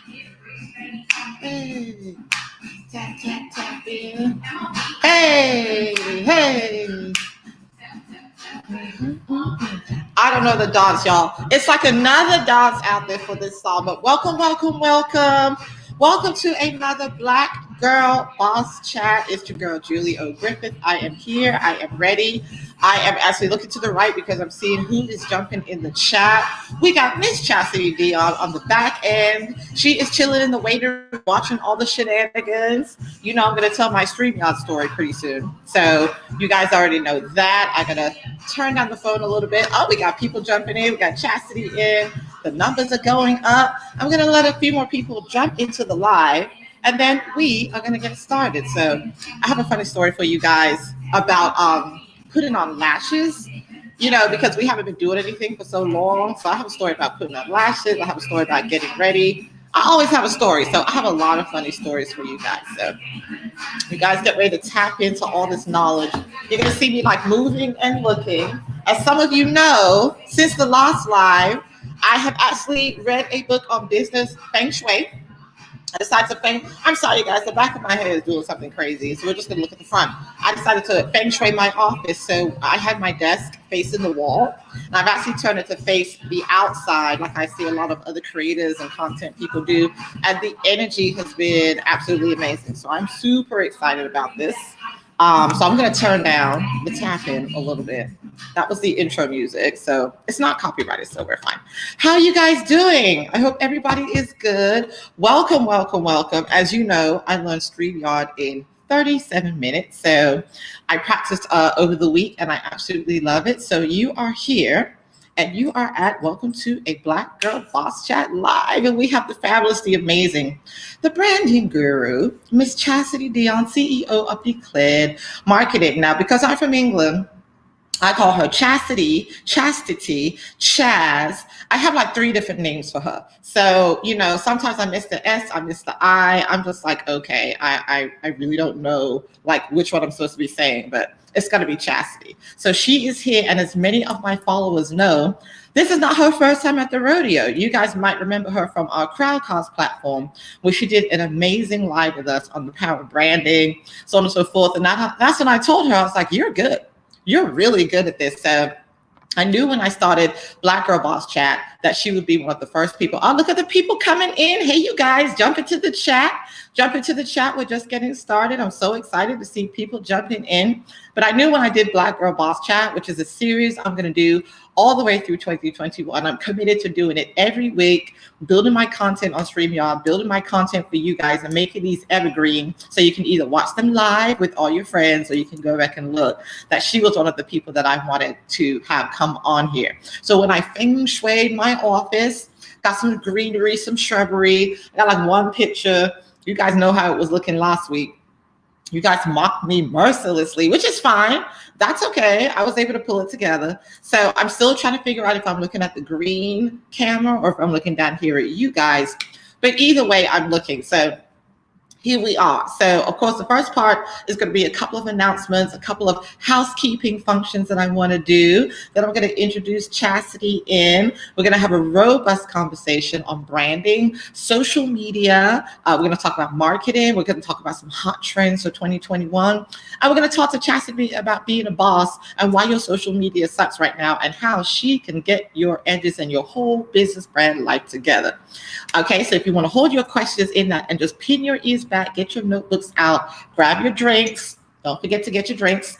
Hey, tap, tap, tap in. Hey, hey. I don't know the dance, y'all. It's like another dance out there for this song. But welcome, welcome, welcome. Welcome to another Black Girl Boss Chat. It's your girl, Julie O. Griffith. I am here. I am ready. I am actually looking to the right because I'm seeing who is jumping in the chat. We got Miss Chasity Dion on the back end. She is chilling in the waiting room, watching all the shenanigans. You know, I'm going to tell my StreamYard story pretty soon. So you guys already know that. I got to turn down the phone a little bit. Oh, we got people jumping in. We got Chasity in. The numbers are going up. I'm going to let a few more people jump into the live, and then we are going to get started. So I have a funny story for you guys about putting on lashes. You know, because we haven't been doing anything for so long. So I have a story about putting on lashes. I have a story about getting ready. I always have a story. So I have a lot of funny stories for you guys. So you guys get ready to tap into all this knowledge. You're going to see me like moving and looking. As some of you know, since the last live, I have actually read a book on business feng shui. I decided to I'm sorry, you guys. The back of my head is doing something crazy, so we're just gonna look at the front. I decided to feng shui my office, so I had my desk facing the wall, and I've actually turned it to face the outside, like I see a lot of other creators and content people do. And the energy has been absolutely amazing. So I'm super excited about this. So I'm gonna turn down the tap-in a little bit. That was the intro music, so it's not copyrighted, so we're fine. How are you guys doing? I hope everybody is good. Welcome, welcome, welcome. As you know, I learned StreamYard in 37 minutes, so I practiced over the week, and I absolutely love it. So you are here, and you are at welcome to a Black Girl Boss Chat Live, and we have the fabulous, the amazing, the branding guru, Miss Chasity Dion, CEO of Declared Marketing. Now, because I'm from England, I call her Chasity, Chastity, Chaz. I have like 3 different names for her. So, you know, sometimes I miss the S, I miss the I. I'm just like, okay, I really don't know like which one I'm supposed to be saying, but it's going to be Chasity. So she is here. And as many of my followers know, this is not her first time at the rodeo. You guys might remember her from our Crowdcast platform, where she did an amazing live with us on the power of branding, so on and so forth. And that's when I told her, I was like, you're good. You're really good at this. So I knew when I started Black Girl Boss Chat that she would be one of the first people. Oh, look at the people coming in. Hey, you guys, jump into the chat. Jump into the chat. We're just getting started. I'm so excited to see people jumping in. But I knew when I did Black Girl Boss Chat, which is a series I'm going to do all the way through 2021. I'm committed to doing it every week, building my content on StreamYard, building my content for you guys and making these evergreen so you can either watch them live with all your friends or you can go back and look. That she was one of the people that I wanted to have come on here. So when I feng shuied my office, got some greenery, some shrubbery, I got like one picture. You guys know how it was looking last week. You guys mocked me mercilessly, which is fine. That's okay. I was able to pull it together. So I'm still trying to figure out if I'm looking at the green camera or if I'm looking down here at you guys. But either way, I'm looking. So here we are. So, of course, the first part is going to be a couple of announcements, a couple of housekeeping functions that I want to do. Then I'm going to introduce Chasity in. We're going to have a robust conversation on branding, social media. We're going to talk about marketing. We're going to talk about some hot trends for 2021. And we're going to talk to Chasity about being a boss and why your social media sucks right now and how she can get your edges and your whole business brand life together. Okay, so if you want to hold your questions in that and just pin your ears back, get your notebooks out, grab your drinks. Don't forget to get your drinks.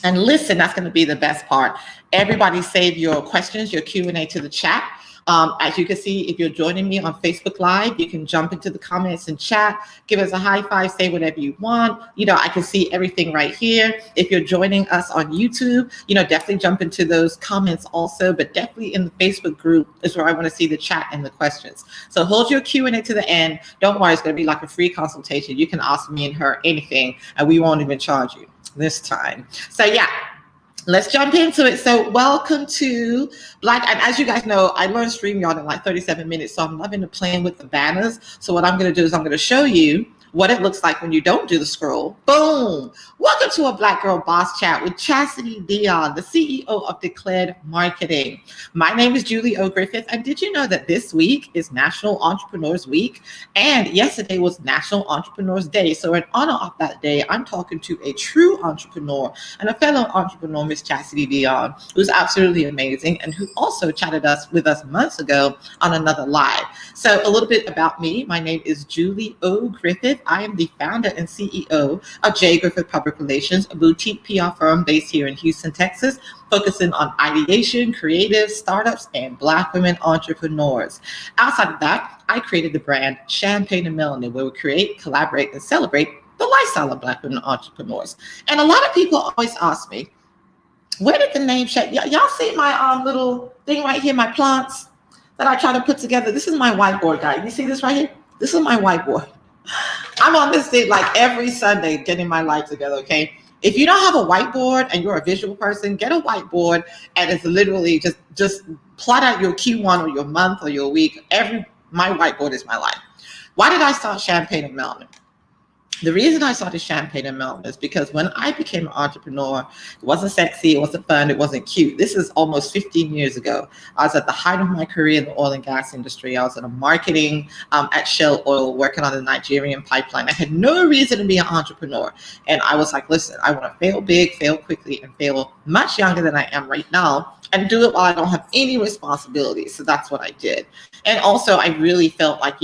And listen, that's going to be the best part. Everybody save your questions, your Q&A to the chat. As you can see, if you're joining me on Facebook Live, you can jump into the comments and chat, give us a high five, say whatever you want. You know, I can see everything right here. If you're joining us on YouTube, you know, definitely jump into those comments also, but definitely in the Facebook group is where I want to see the chat and the questions. So hold your Q&A to the end. Don't worry, it's going to be like a free consultation. You can ask me and her anything, and we won't even charge you this time. So yeah. Let's jump into it. So welcome to Black, and as you guys know, I learned StreamYard in like 37 minutes, so I'm loving to playing with the banners. So what I'm going to do is I'm going to show you what it looks like when you don't do the scroll. Boom! Welcome to a Black Girl Boss Chat with Chasity Dion, the CEO of Declared Marketing. My name is Julie O. Griffith, and did you know that this week is National Entrepreneurs Week? And yesterday was National Entrepreneurs Day. So in honor of that day, I'm talking to a true entrepreneur and a fellow entrepreneur, Miss Chasity Dion, who's absolutely amazing and who also chatted with us months ago on another live. So a little bit about me. My name is Julie O. Griffith. I am the founder and CEO of J. Griffith Public Relations, a boutique PR firm based here in Houston, Texas, focusing on ideation, creative, startups, and Black women entrepreneurs. Outside of that, I created the brand Champagne and Melanin, where we create, collaborate, and celebrate the lifestyle of Black women entrepreneurs. And a lot of people always ask me, where did the name y'all see my little thing right here, my plants that I try to put together? This is my whiteboard, guys. You see this right here? This is my whiteboard. I'm on this thing like every Sunday getting my life together, okay? If you don't have a whiteboard and you're a visual person, get a whiteboard and it's literally just plot out your Q1 or your month or your week. My whiteboard is my life. Why did I start Champagne and Melanin? The reason I started Champagne and Melanin is because when I became an entrepreneur, it wasn't sexy, it wasn't fun, it wasn't cute. This is almost 15 years ago. I was at the height of my career in the oil and gas industry. I was in a marketing at Shell Oil, working on the Nigerian pipeline. I had no reason to be an entrepreneur. And I was like, listen, I want to fail big, fail quickly, and fail much younger than I am right now, and do it while I don't have any responsibilities. So that's what I did. And also, I really felt like,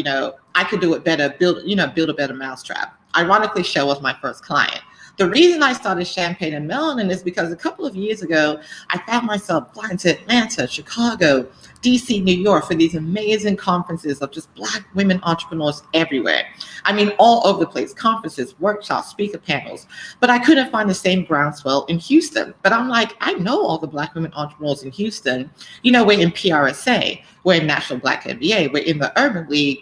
I could do it better, build a better mousetrap. Ironically, Shell was my first client. The reason I started Champagne and Melanin is because a couple of years ago, I found myself flying to Atlanta, Chicago, DC, New York for these amazing conferences of just Black women entrepreneurs everywhere. I mean, all over the place, conferences, workshops, speaker panels. But I couldn't find the same groundswell in Houston. But I'm like, I know all the Black women entrepreneurs in Houston. We're in PRSA, we're in National Black MBA, we're in the Urban League.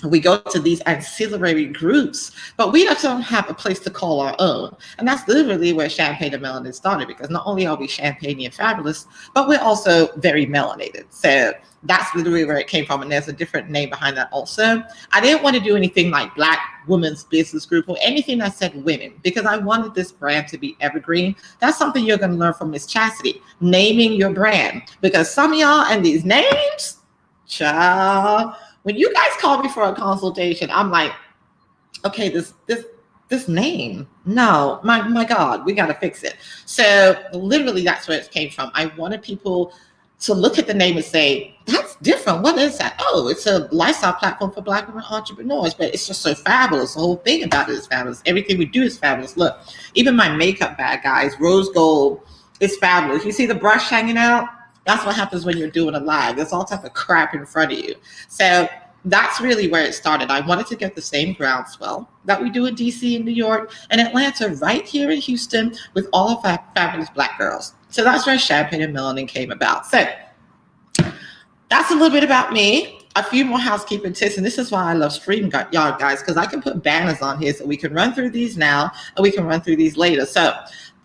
We go to these ancillary groups, but we just don't have a place to call our own. And that's literally where Champagne and Melanin started, because not only are we champagne and fabulous, but we're also very melanated. So that's literally where it came from. And there's a different name behind that also. I didn't want to do anything like Black Women's Business Group or anything that said women, because I wanted this brand to be evergreen. That's something you're going to learn from Miss Chasity, naming your brand. Because some of y'all and these names, child, when you guys call me for a consultation, I'm like, okay, this name, no, my God, we got to fix it. So literally that's where it came from. I wanted people to look at the name and say, that's different. What is that? Oh, it's a lifestyle platform for Black women entrepreneurs, but it's just so fabulous. The whole thing about it is fabulous. Everything we do is fabulous. Look, even my makeup bag, guys, rose gold is fabulous. You see the brush hanging out? That's what happens when you're doing a live. There's all type of crap in front of you. So that's really where it started. I wanted to get the same groundswell that we do in DC and New York and Atlanta right here in Houston with all of our fabulous Black girls. So that's where Champagne and Melanin came about. So that's a little bit about me. A few more housekeeping tips, and this is why I love StreamYard, guys, because I can put banners on here so we can run through these now and we can run through these later. So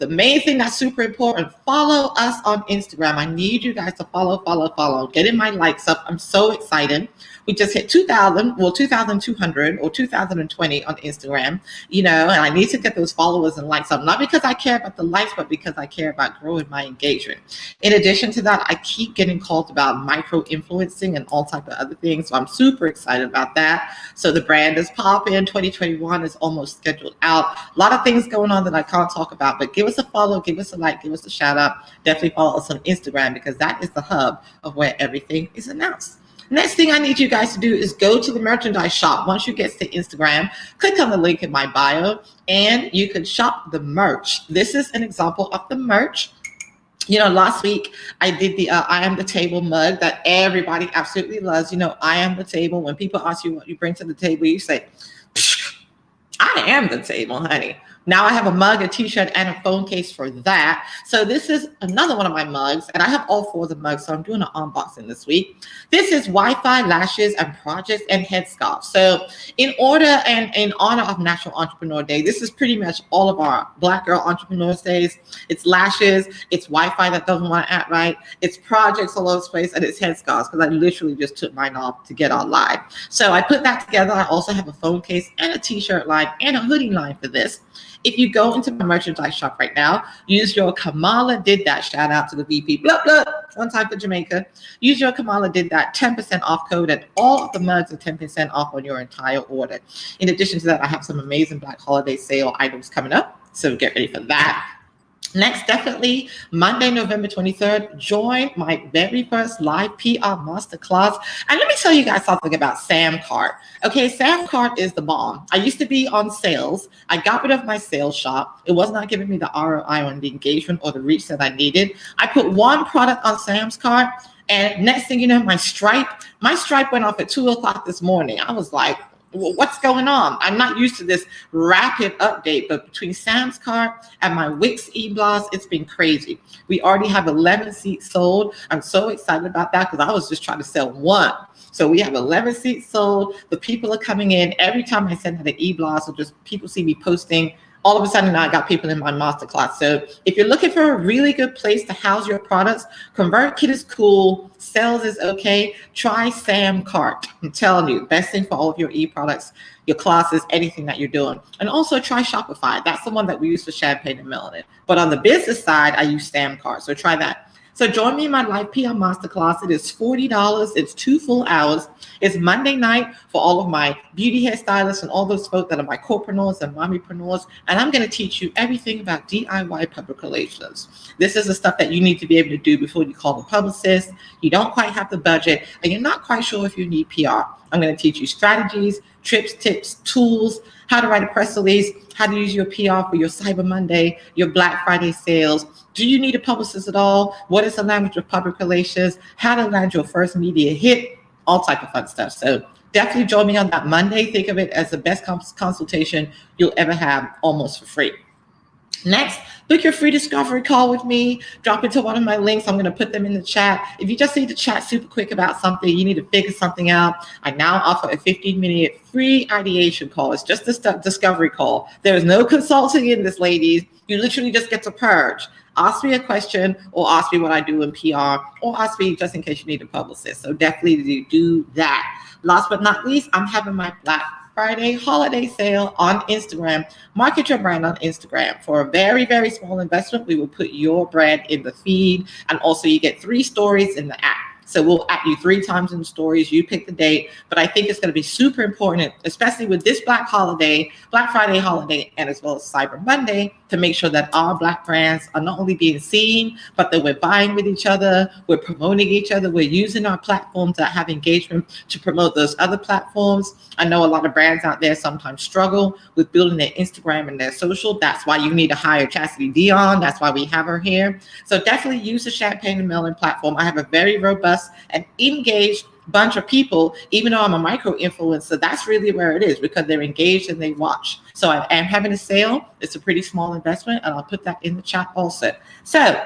the main thing that's super important, follow us on Instagram. I need you guys to follow. Getting my likes up. I'm so excited. We just hit 2,200 or 2,020 on Instagram, and I need to get those followers and likes up, not because I care about the likes, but because I care about growing my engagement. In addition to that, I keep getting called about micro-influencing and all type of other things, so I'm super excited about that. So the brand is popping. 2021 is almost scheduled out. A lot of things going on that I can't talk about, but give us a follow, give us a like, give us a shout out. Definitely follow us on Instagram, because that is the hub of where everything is announced. Next thing I need you guys to do is go to the merchandise shop. Once you get to Instagram, click on the link in my bio and you can shop the merch. This is an example of the merch. Last week I did the I am the table mug that everybody absolutely loves. I am the table. When people ask you what you bring to the table, you say, I am the table, honey. Now I have a mug, a t-shirt, and a phone case for that. So this is another one of my mugs, and I have all four of the mugs, so I'm doing an unboxing this week. This is Wi-Fi lashes and projects and headscarves. So in order and in honor of National Entrepreneur Day, this is pretty much all of our Black Girl Entrepreneurs Days. It's lashes, it's Wi-Fi that doesn't want to act right, it's projects all over the place, and it's headscarves, because I literally just took mine off to get on live. So I put that together. I also have a phone case and a t-shirt line and a hoodie line for this. If you go into my merchandise shop right now, use your Kamala Did That. Shout out to the VP. Blah, blah. One time for Jamaica. Use your Kamala Did That 10% off code, and all of the mugs are 10% off on your entire order. In addition to that, I have some amazing Black Holiday sale items coming up, so get ready for that. Next, definitely Monday, November 23rd, join my very first live PR masterclass. And let me tell you guys something about Sam Cart. Okay, Sam Cart is the bomb. I used to be on sales. I got rid of my sales shop. It was not giving me the ROI on the engagement or the reach that I needed. I put one product on Sam's Cart, and next thing you know, my stripe went off at 2:00 this morning. I was like, what's going on? I'm not used to this rapid update, but between Sam's Cart and my Wix e-blast, it's been crazy. We already have 11 seats sold. I'm so excited about that, because I was just trying to sell one. So we have 11 seats sold. The people are coming in. Every time I send out an e-blast, or just people see me posting, all of a sudden now I got people in my masterclass. So if you're looking for a really good place to house your products, ConvertKit is cool, sales is okay, try Sam Cart. I'm telling you, best thing for all of your e-products, your classes, anything that you're doing. And also try Shopify. That's the one that we use for Champagne and Melanin. But on the business side, I use Sam Cart. So try that. So join me in my live PR masterclass. It is $40. It's 2 full hours. It's Monday night for all of my beauty hairstylists and all those folks that are my corporateurs and mommypreneurs. And I'm going to teach you everything about DIY public relations. This is the stuff that you need to be able to do before you call a publicist. You don't quite have the budget, and you're not quite sure if you need PR. I'm going to teach you strategies, trips, tips, tools, how to write a press release, how to use your PR for your Cyber Monday, your Black Friday sales. Do you need a publicist at all? What is the language of public relations? How to land your first media hit? All type of fun stuff. So definitely join me on that Monday. Think of it as the best consultation you'll ever have, almost for free. Next, book your free discovery call with me. Drop into one of my links. I'm going to put them in the chat. If you just need to chat super quick about something, you need to figure something out, I now offer a 15-minute free ideation call. It's just a discovery call. There is no consulting in this, ladies. You literally just get to purge. Ask me a question, or ask me what I do in PR, or ask me just in case you need a publicist. So definitely do that. Last but not least, I'm having my Black Friday holiday sale on Instagram. Market your brand on Instagram. For a very, very small investment, we will put your brand in the feed, and also you get 3 stories in the app. So we'll at you 3 times in the stories. You pick the date, but I think it's going to be super important, especially with this Black Friday holiday, and as well as Cyber Monday, to make sure that our Black brands are not only being seen, but that we're buying with each other, we're promoting each other, we're using our platforms that have engagement to promote those other platforms. I know a lot of brands out there sometimes struggle with building their Instagram and their social. That's why you need to hire Chasity Dion. That's why we have her here. So definitely use the Champagne and Melanin platform. I have a very robust and engaged bunch of people. Even though I'm a micro influencer, that's really where it is, because they're engaged and they watch. So I am having a sale. It's a pretty small investment, and I'll put that in the chat also. So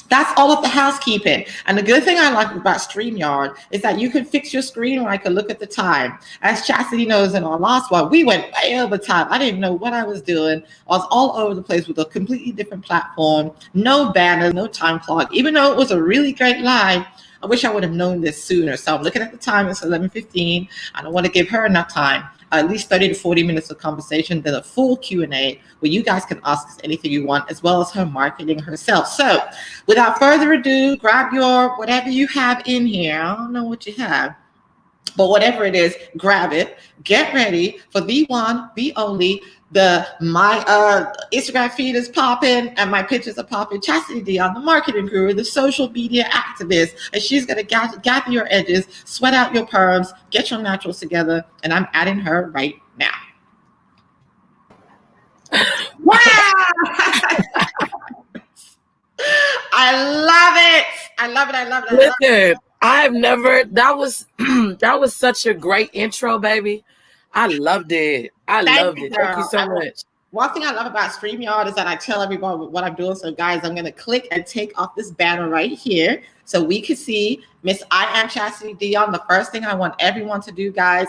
that's all of the housekeeping. And the good thing I like about StreamYard is that you can fix your screen, where I can look at the time. As Chasity knows, in our last one, we went way over time. I didn't know what I was doing. I was all over the place with a completely different platform, no banner, no time clock. Even though it was a really great live, I wish I would have known this sooner. So I'm looking at the time, it's 11:15. I don't want to give her enough time. At least 30 to 40 minutes of conversation, then a full Q&A where you guys can ask us anything you want, as well as her marketing herself. So without further ado, grab your whatever you have in here. I don't know what you have, but whatever it is, grab it. Get ready for the one, the only, my Instagram feed is popping and my pictures are popping. Chasity Dion, the marketing guru, the social media activist, and she's gonna gather your edges, sweat out your perms, get your naturals together, and I'm adding her right now. Wow! I love it. I love it. I love it. Listen, I've never. That was such a great intro, baby. I loved it. Thank you so much. One thing I love about StreamYard is that I tell everybody what I'm doing. So, guys, I'm going to click and take off this banner right here so we can see Miss I Am Chasity Dion. The first thing I want everyone to do, guys,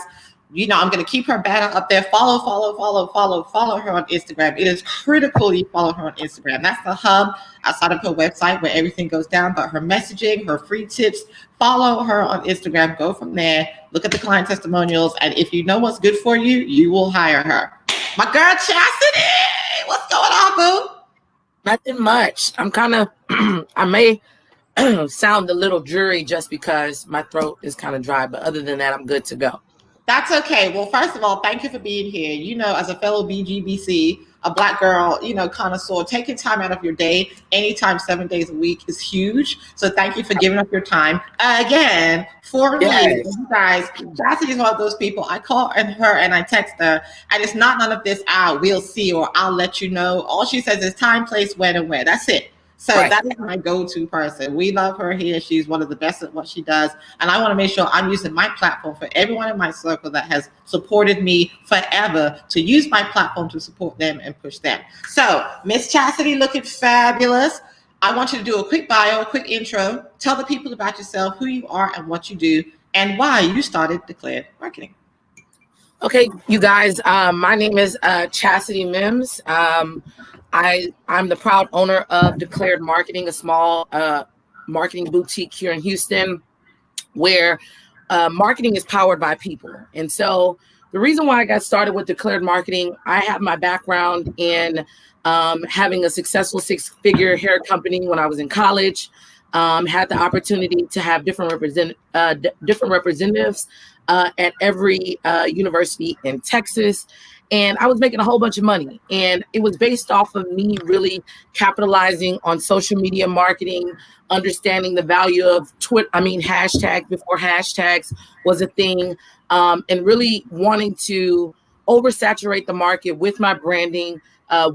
I'm going to keep her banner up there. Follow her on Instagram. It is critical you follow her on Instagram. That's the hub outside of her website where everything goes down, but her messaging, her free tips, follow her on Instagram. Go from there. Look at the client testimonials. And if you know what's good for you, you will hire her. My girl Chasity, what's going on, boo? Nothing much. I'm kind of, I may sound a little dreary just because my throat is kind of dry, but other than that, I'm good to go. That's okay. Well, first of all, thank you for being here. As a fellow BGBC, a Black girl, connoisseur, taking time out of your day, anytime, 7 days a week is huge. So thank you for giving up your time again for me. You guys, Chasity is one of those people. I call her and I text her, and it's not none of this, we'll see, or I'll let you know. All she says is time, place, when, and where. That's it. So that is my go-to person. We love her here. She's one of the best at what she does. And I want to make sure I'm using my platform for everyone in my circle that has supported me forever to use my platform to support them and push them. So Miss Chasity looking fabulous. I want you to do a quick bio, a quick intro. Tell the people about yourself, who you are and what you do, and why you started Declared Marketing. Okay, you guys, my name is Chasity Mims. I'm the proud owner of Declared Marketing, a small marketing boutique here in Houston, where marketing is powered by people. And so the reason why I got started with Declared Marketing, I have my background in having a successful six-figure hair company when I was in college. Had the opportunity to have different representatives at every university in Texas. And I was making a whole bunch of money. And it was based off of me really capitalizing on social media marketing, understanding the value of hashtags before hashtags was a thing, and really wanting to oversaturate the market with my branding,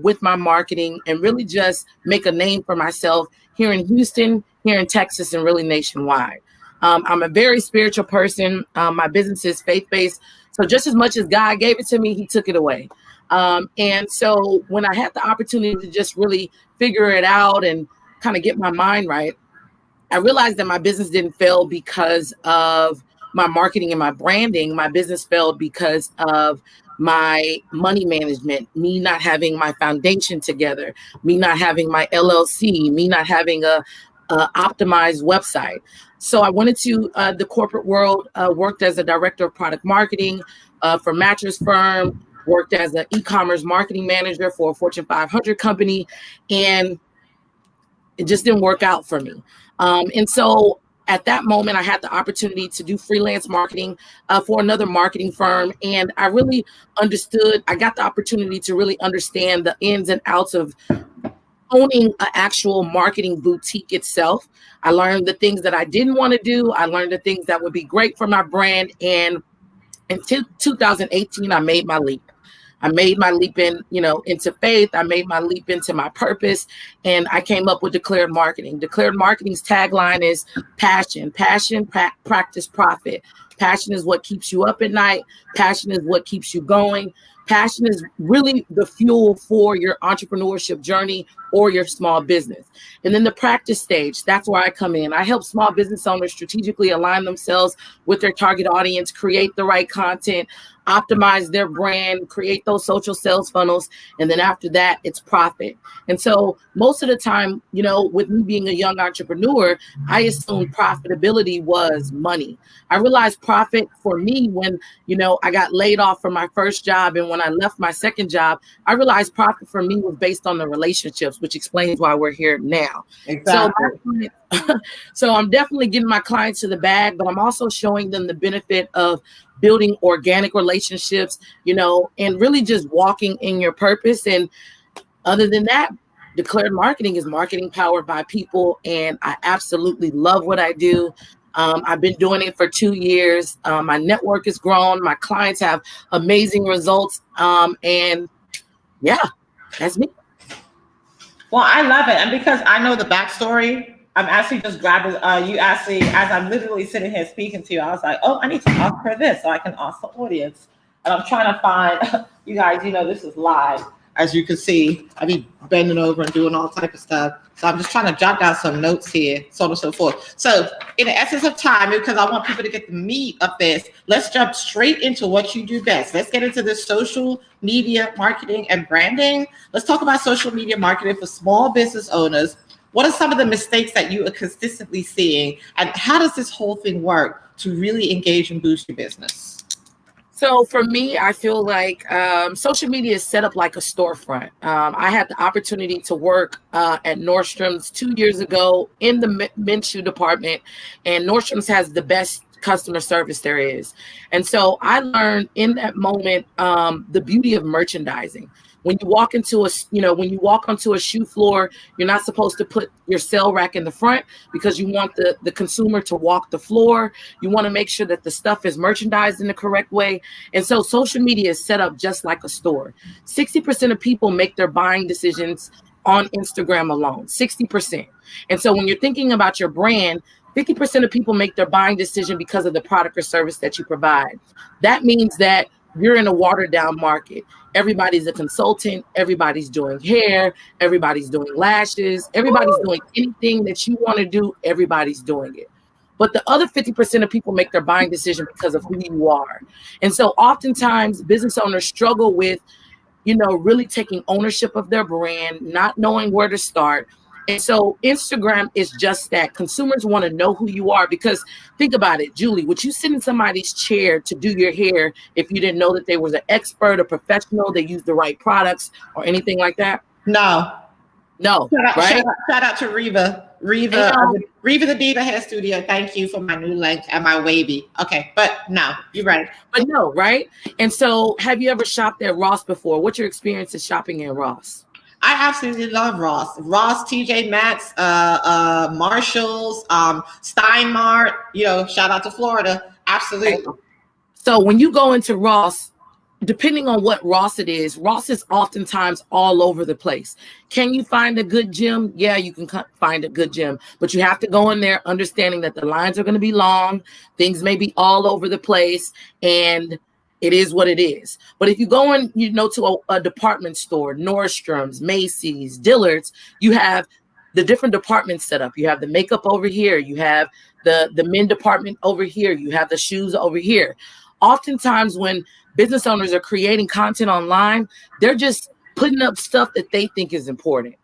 with my marketing, and really just make a name for myself here in Houston, here in Texas, and really nationwide. I'm a very spiritual person. My business is faith-based. So just as much as God gave it to me, he took it away. And so when I had the opportunity to just really figure it out and kind of get my mind right, I realized that my business didn't fail because of my marketing and my branding. My business failed because of my money management, me not having my foundation together, me not having my LLC, me not having a optimized website. So I went into the corporate world, worked as a director of product marketing for a mattress firm, worked as an e-commerce marketing manager for a Fortune 500 company, and it just didn't work out for me. And so at that moment, I had the opportunity to do freelance marketing for another marketing firm. And I really I got the opportunity to really understand the ins and outs of owning an actual marketing boutique itself. I learned the things that I didn't want to do. I learned the things that would be great for my brand. And in 2018, I made my leap. I made my leap into faith. I made my leap into my purpose. And I came up with Declared Marketing. Declared Marketing's tagline is passion, practice, profit. Passion is what keeps you up at night. Passion is what keeps you going. Passion is really the fuel for your entrepreneurship journey or your small business. And then the practice stage, that's where I come in. I help small business owners strategically align themselves with their target audience, create the right content, optimize their brand, create those social sales funnels. And then after that, it's profit. And so most of the time, with me being a young entrepreneur, I assumed profitability was money. I realized profit for me when, I got laid off from my first job. And when I left my second job, I realized profit for me was based on the relationships, which explains why we're here now. Exactly. So I'm definitely getting my clients to the bag, but I'm also showing them the benefit of building organic relationships, and really just walking in your purpose. And other than that, Declared Marketing is marketing powered by people. And I absolutely love what I do. I've been doing it for 2 years. My network has grown. My clients have amazing results. And yeah, that's me. Well, I love it. And because I know the backstory, I'm actually just grabbing you actually, as I'm literally sitting here speaking to you, I was like, oh, I need to ask her this so I can ask the audience. And I'm trying to find, you guys, this is live. As you can see, I be bending over and doing all type of stuff. So I'm just trying to jot down some notes here, so on and so forth. So in the essence of time, because I want people to get the meat of this, let's jump straight into what you do best. Let's get into this social media marketing and branding. Let's talk about social media marketing for small business owners. What are some of the mistakes that you are consistently seeing? And how does this whole thing work to really engage and boost your business? So for me, I feel like social media is set up like a storefront. I had the opportunity to work at Nordstrom's 2 years ago in the men's shoe department, and Nordstrom's has the best customer service there is. And so I learned in that moment the beauty of merchandising. When you walk into when you walk onto a shoe floor, you're not supposed to put your sale rack in the front because you want the consumer to walk the floor. You want to make sure that the stuff is merchandised in the correct way. And so social media is set up just like a store. 60% of people make their buying decisions on Instagram alone, 60%. And so when you're thinking about your brand, 50% of people make their buying decision because of the product or service that you provide. That means that you're in a watered down market. Everybody's a consultant. Everybody's doing hair. Everybody's doing lashes. Everybody's doing anything that you want to do. Everybody's doing it. But the other 50% of people make their buying decision because of who you are. And so oftentimes business owners struggle with, really taking ownership of their brand, not knowing where to start. And so Instagram is just that. Consumers want to know who you are because think about it, Julie, would you sit in somebody's chair to do your hair if you didn't know that they was an expert, a professional, they used the right products or anything like that? No. Right? Shout out to Reva the Diva Hair Studio. Thank you for my new length and my wavy. Okay, but no, you're right. But no, right? And so have you ever shopped at Ross before? What's your experience of shopping at Ross? I absolutely love Ross. Ross, TJ Maxx, Marshalls, Steinmart, shout out to Florida. Absolutely. So when you go into Ross, depending on what Ross it is, Ross is oftentimes all over the place. Can you find a good gym? Yeah, you can find a good gym, but you have to go in there understanding that the lines are going to be long. Things may be all over the place, and it is what it is. But if you go in, to a department store, Nordstrom's, Macy's, Dillard's, you have the different departments set up. You have the makeup over here. You have the men department over here. You have the shoes over here. Oftentimes when business owners are creating content online, they're just putting up stuff that they think is important.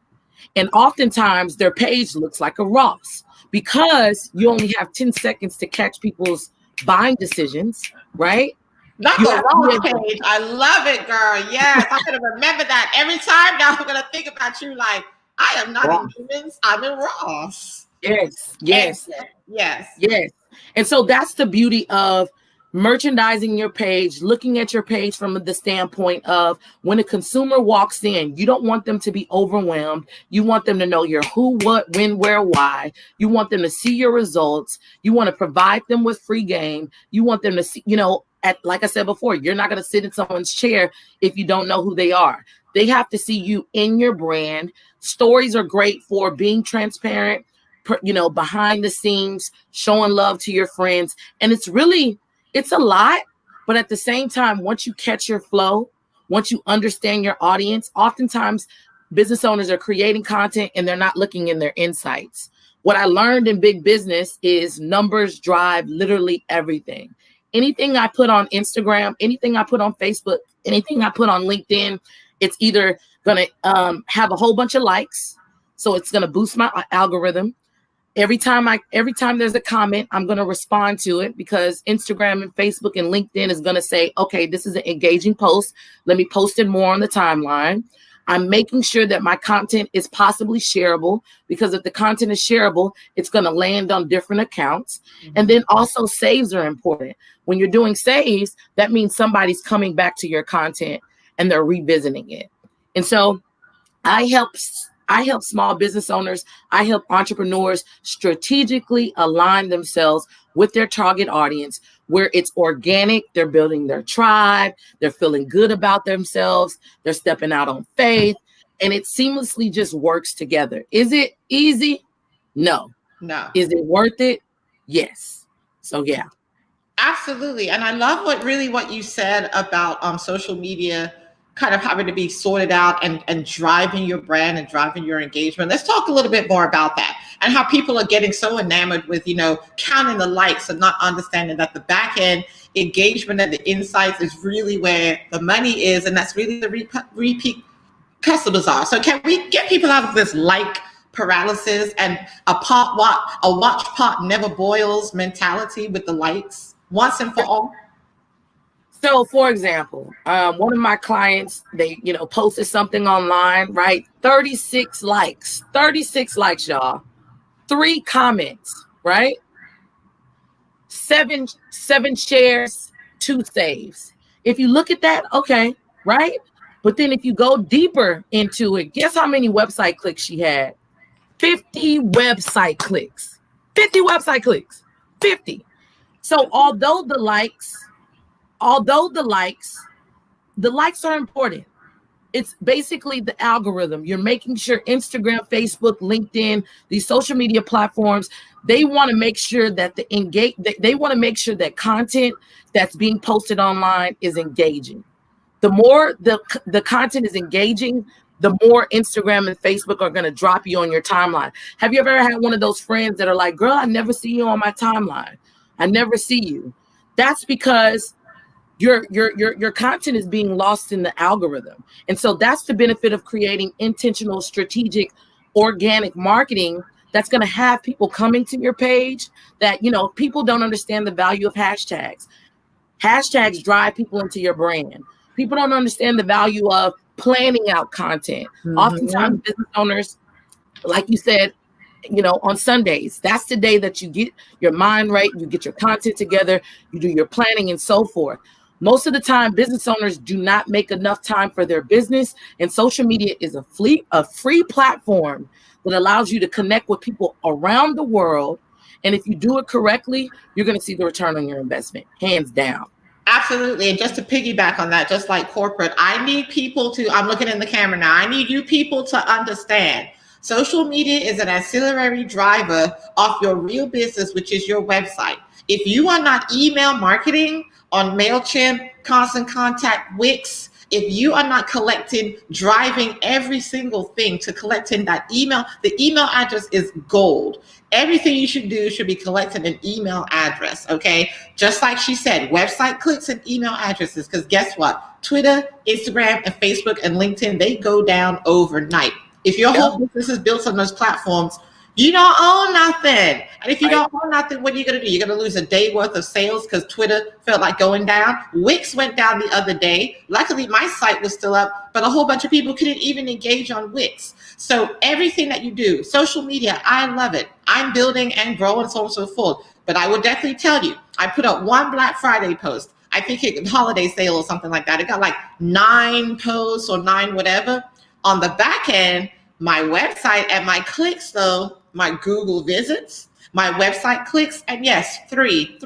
And oftentimes their page looks like a Ross because you only have 10 seconds to catch people's buying decisions, right? Not the Ross page. I love it, girl. Yes, I'm going to remember that. Every time now I'm going to think about you like, I am not in Newman's, I'm in Ross. Yes. And so that's the beauty of merchandising your page, looking at your page from the standpoint of when a consumer walks in, you don't want them to be overwhelmed. You want them to know your who, what, when, where, why. You want them to see your results. You want to provide them with free game. You want them to see, like I said before, you're not going to sit in someone's chair if you don't know who they are. They have to see you in your brand. Stories are great for being transparent, behind the scenes, showing love to your friends. And it's a lot, but at the same time, once you catch your flow, once you understand your audience, oftentimes business owners are creating content and they're not looking in their insights. What I learned in big business is numbers drive literally everything. Anything I put on Instagram, anything I put on Facebook, anything I put on LinkedIn, it's either going to have a whole bunch of likes. So it's going to boost my algorithm. Every time there's a comment, I'm going to respond to it because Instagram and Facebook and LinkedIn is going to say, okay, this is an engaging post. Let me post it more on the timeline. I'm making sure that my content is possibly shareable because if the content is shareable, it's going to land on different accounts. Mm-hmm. And then also saves are important. When you're doing saves, that means somebody's coming back to your content and they're revisiting it. And so I help small business owners. I help entrepreneurs strategically align themselves with their target audience where it's organic. They're building their tribe. They're feeling good about themselves. They're stepping out on faith. And it seamlessly just works together. Is it easy? No. Is it worth it? Yes. So, yeah. Absolutely. And I love what you said about social media kind of having to be sorted out and driving your brand and driving your engagement. Let's talk a little bit more about that and how people are getting so enamored with, counting the likes and not understanding that the back end engagement and the insights is really where the money is. And that's really the repeat customers are. So can we get people out of this like paralysis and a watch pot never boils mentality with the likes once and for all? So, for example, one of my clients, they, posted something online, right? 36 likes, y'all. 3 comments, right? 7 shares, 2 saves. If you look at that, okay, right? But then if you go deeper into it, guess how many website clicks she had? 50 website clicks. 50 website clicks. 50. So although the likes are important. It's basically the algorithm. You're making sure Instagram, Facebook, LinkedIn, these social media platforms, they want to make sure that they want to make sure that content that's being posted online is engaging. The more the content is engaging, the more Instagram and Facebook are going to drop you on your timeline. Have you ever had one of those friends that are like, girl, I never see you on my timeline. I never see you. That's because your content is being lost in the algorithm. And so that's the benefit of creating intentional, strategic, organic marketing that's going to have people coming to your page that, people don't understand the value of hashtags. Hashtags drive people into your brand. People don't understand the value of planning out content. Mm-hmm. Oftentimes business owners, like you said, on Sundays, that's the day that you get your mind right, you get your content together, you do your planning and so forth. Most of the time, business owners do not make enough time for their business, and social media is a free platform that allows you to connect with people around the world. And if you do it correctly, you're going to see the return on your investment, hands down. Absolutely. And just to piggyback on that, just like corporate, I need people I'm looking in the camera now, I need you people to understand social media is an ancillary driver of your real business, which is your website. If you are not email marketing on MailChimp, Constant Contact, Wix, if you are not driving every single thing to collecting that email, the email address is gold. Everything you should do should be collecting an email address, okay? Just like she said, website clicks and email addresses, because guess what? Twitter, Instagram, and Facebook and LinkedIn, they go down overnight. If your whole business is built on those platforms, you don't own nothing. And if you don't own nothing, what are you going to do? You're going to lose a day worth of sales because Twitter felt like going down. Wix went down the other day. Luckily, my site was still up, but a whole bunch of people couldn't even engage on Wix. So everything that you do, social media, I love it. I'm building and growing, so on and so forth. But I will definitely tell you, I put up one Black Friday post. I think it holiday sale or something like that. It got like 9 posts or 9 whatever. On the back end, my website and my clicks, though, my Google visits, my website clicks, and yes, three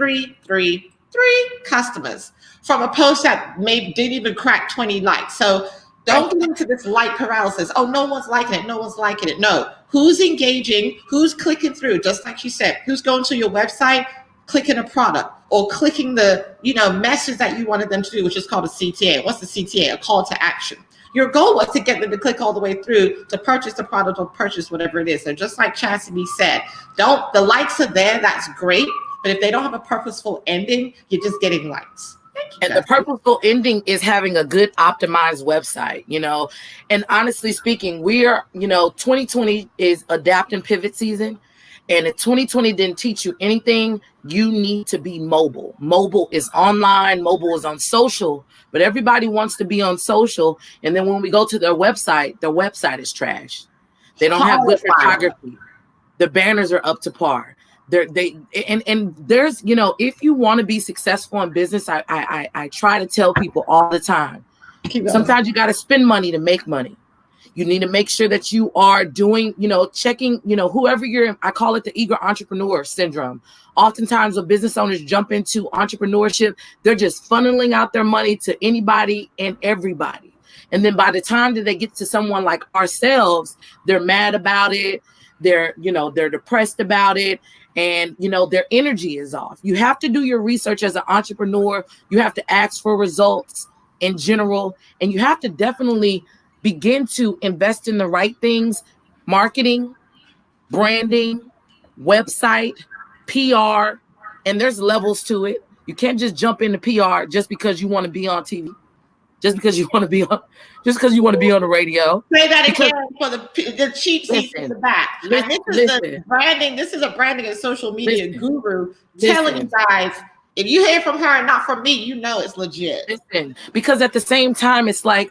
customers from a post that didn't even crack 20 likes. So don't get into this like paralysis. Oh, no one's liking it. No one's liking it. No, who's engaging? Who's clicking through? Just like you said, who's going to your website, clicking a product or clicking the message that you wanted them to do, which is called a CTA. What's the CTA? A call to action. Your goal was to get them to click all the way through to purchase the product or purchase whatever it is. So just like Chasity said, the likes are there, that's great. But if they don't have a purposeful ending, you're just getting likes. And the purposeful ending is having a good optimized website, and honestly speaking, we are, 2020 is adapt and pivot season. And if 2020 didn't teach you anything, you need to be mobile. Mobile is online, mobile is on social, but everybody wants to be on social. And then when we go to their website is trash. They don't have good photography. The banners are up to par. There's, if you want to be successful in business, I try to tell people all the time, sometimes you got to spend money to make money. You need to make sure that you are doing, checking, whoever I call it the eager entrepreneur syndrome. Oftentimes when business owners jump into entrepreneurship, they're just funneling out their money to anybody and everybody. And then by the time that they get to someone like ourselves, they're mad about it. They're depressed about it. And, their energy is off. You have to do your research as an entrepreneur. You have to ask for results. in general. And you have to definitely begin to invest in the right things: marketing, branding, website, PR, and there's levels to it. You can't just jump into PR just because you want to be on TV, just because you want to be on, just because you want to be on the radio. Say that Because again for the cheap seats in listen, the back. And this is the branding. This is a branding and social media guru telling you guys, if you hear from her and not from me, you know it's legit. Listen, because at the same time, it's like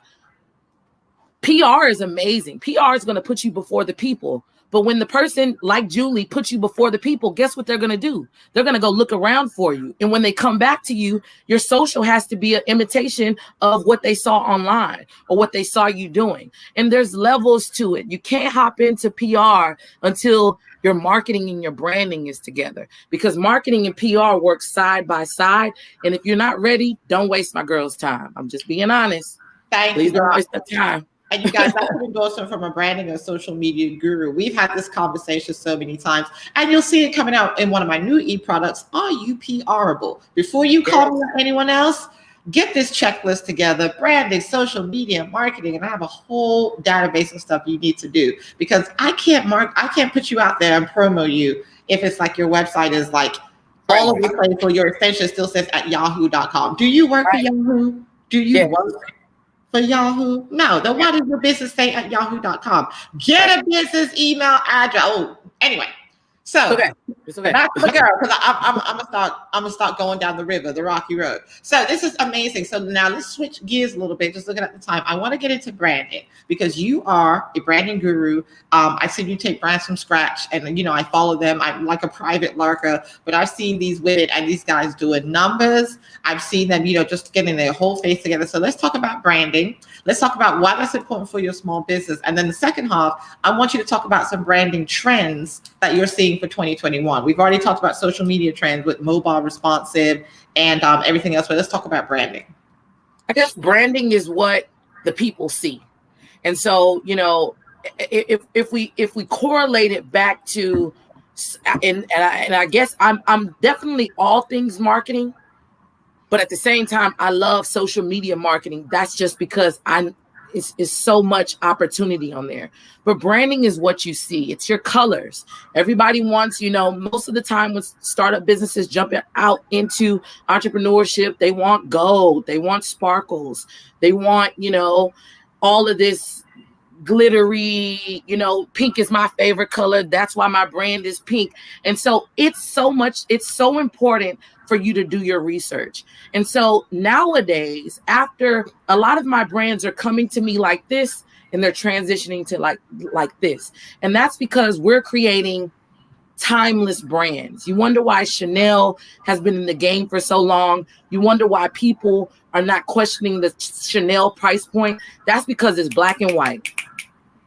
PR is amazing. PR is going to put you before the people. But when the person like Julie puts you before the people, guess what they're going to do? They're going to go look around for you. And when they come back to you, your social has to be an imitation of what they saw online or what they saw you doing. And there's levels to it. You can't hop into PR until your marketing and your branding is together, because marketing and PR work side by side. And if you're not ready, don't waste my girl's time. I'm just being honest. Please don't waste the time. And you guys, that's an endorsement from a branding and social media guru. We've had this conversation so many times, and you'll see it coming out in one of my new e-products. Are you PRable? Before you call me or anyone else, get this checklist together: branding, social media, marketing, and I have a whole database of stuff you need to do, because I can't put you out there and promo you if it's like your website is like all over the place or your extension still says at yahoo.com. Do you work for Yahoo? Do you work for Yahoo? No. Then why does your business say at yahoo.com? Get a business email address. Oh, anyway. So it's okay. That's the girl, because I'm gonna start going down the river, the rocky road. So this is amazing. So now let's switch gears a little bit. Just looking at the time, I want to get into branding, because you are a branding guru. I see you take brands from scratch, and I follow them. I'm like a private lurker, but I've seen these women and these guys doing numbers. I've seen them, just getting their whole face together. So let's talk about branding. Let's talk about why that's important for your small business. And then the second half, I want you to talk about some branding trends that you're seeing for 2021. We've already talked about social media trends with mobile responsive and everything else, but let's talk about branding. I guess branding is what the people see. And so, if we correlate it back to, and I guess I'm definitely all things marketing. But at the same time, I love social media marketing. That's just because it's so much opportunity on there. But branding is what you see. It's your colors. Everybody wants, most of the time when startup businesses jump out into entrepreneurship, they want gold, they want sparkles, they want, all of this glittery, pink is my favorite color. That's why my brand is pink. And so it's so important for you to do your research. And so nowadays, after a lot of my brands are coming to me like this, and they're transitioning to like this. And that's because we're creating timeless brands. You wonder why Chanel has been in the game for so long. You wonder why people are not questioning the Chanel price point. That's because it's black and white.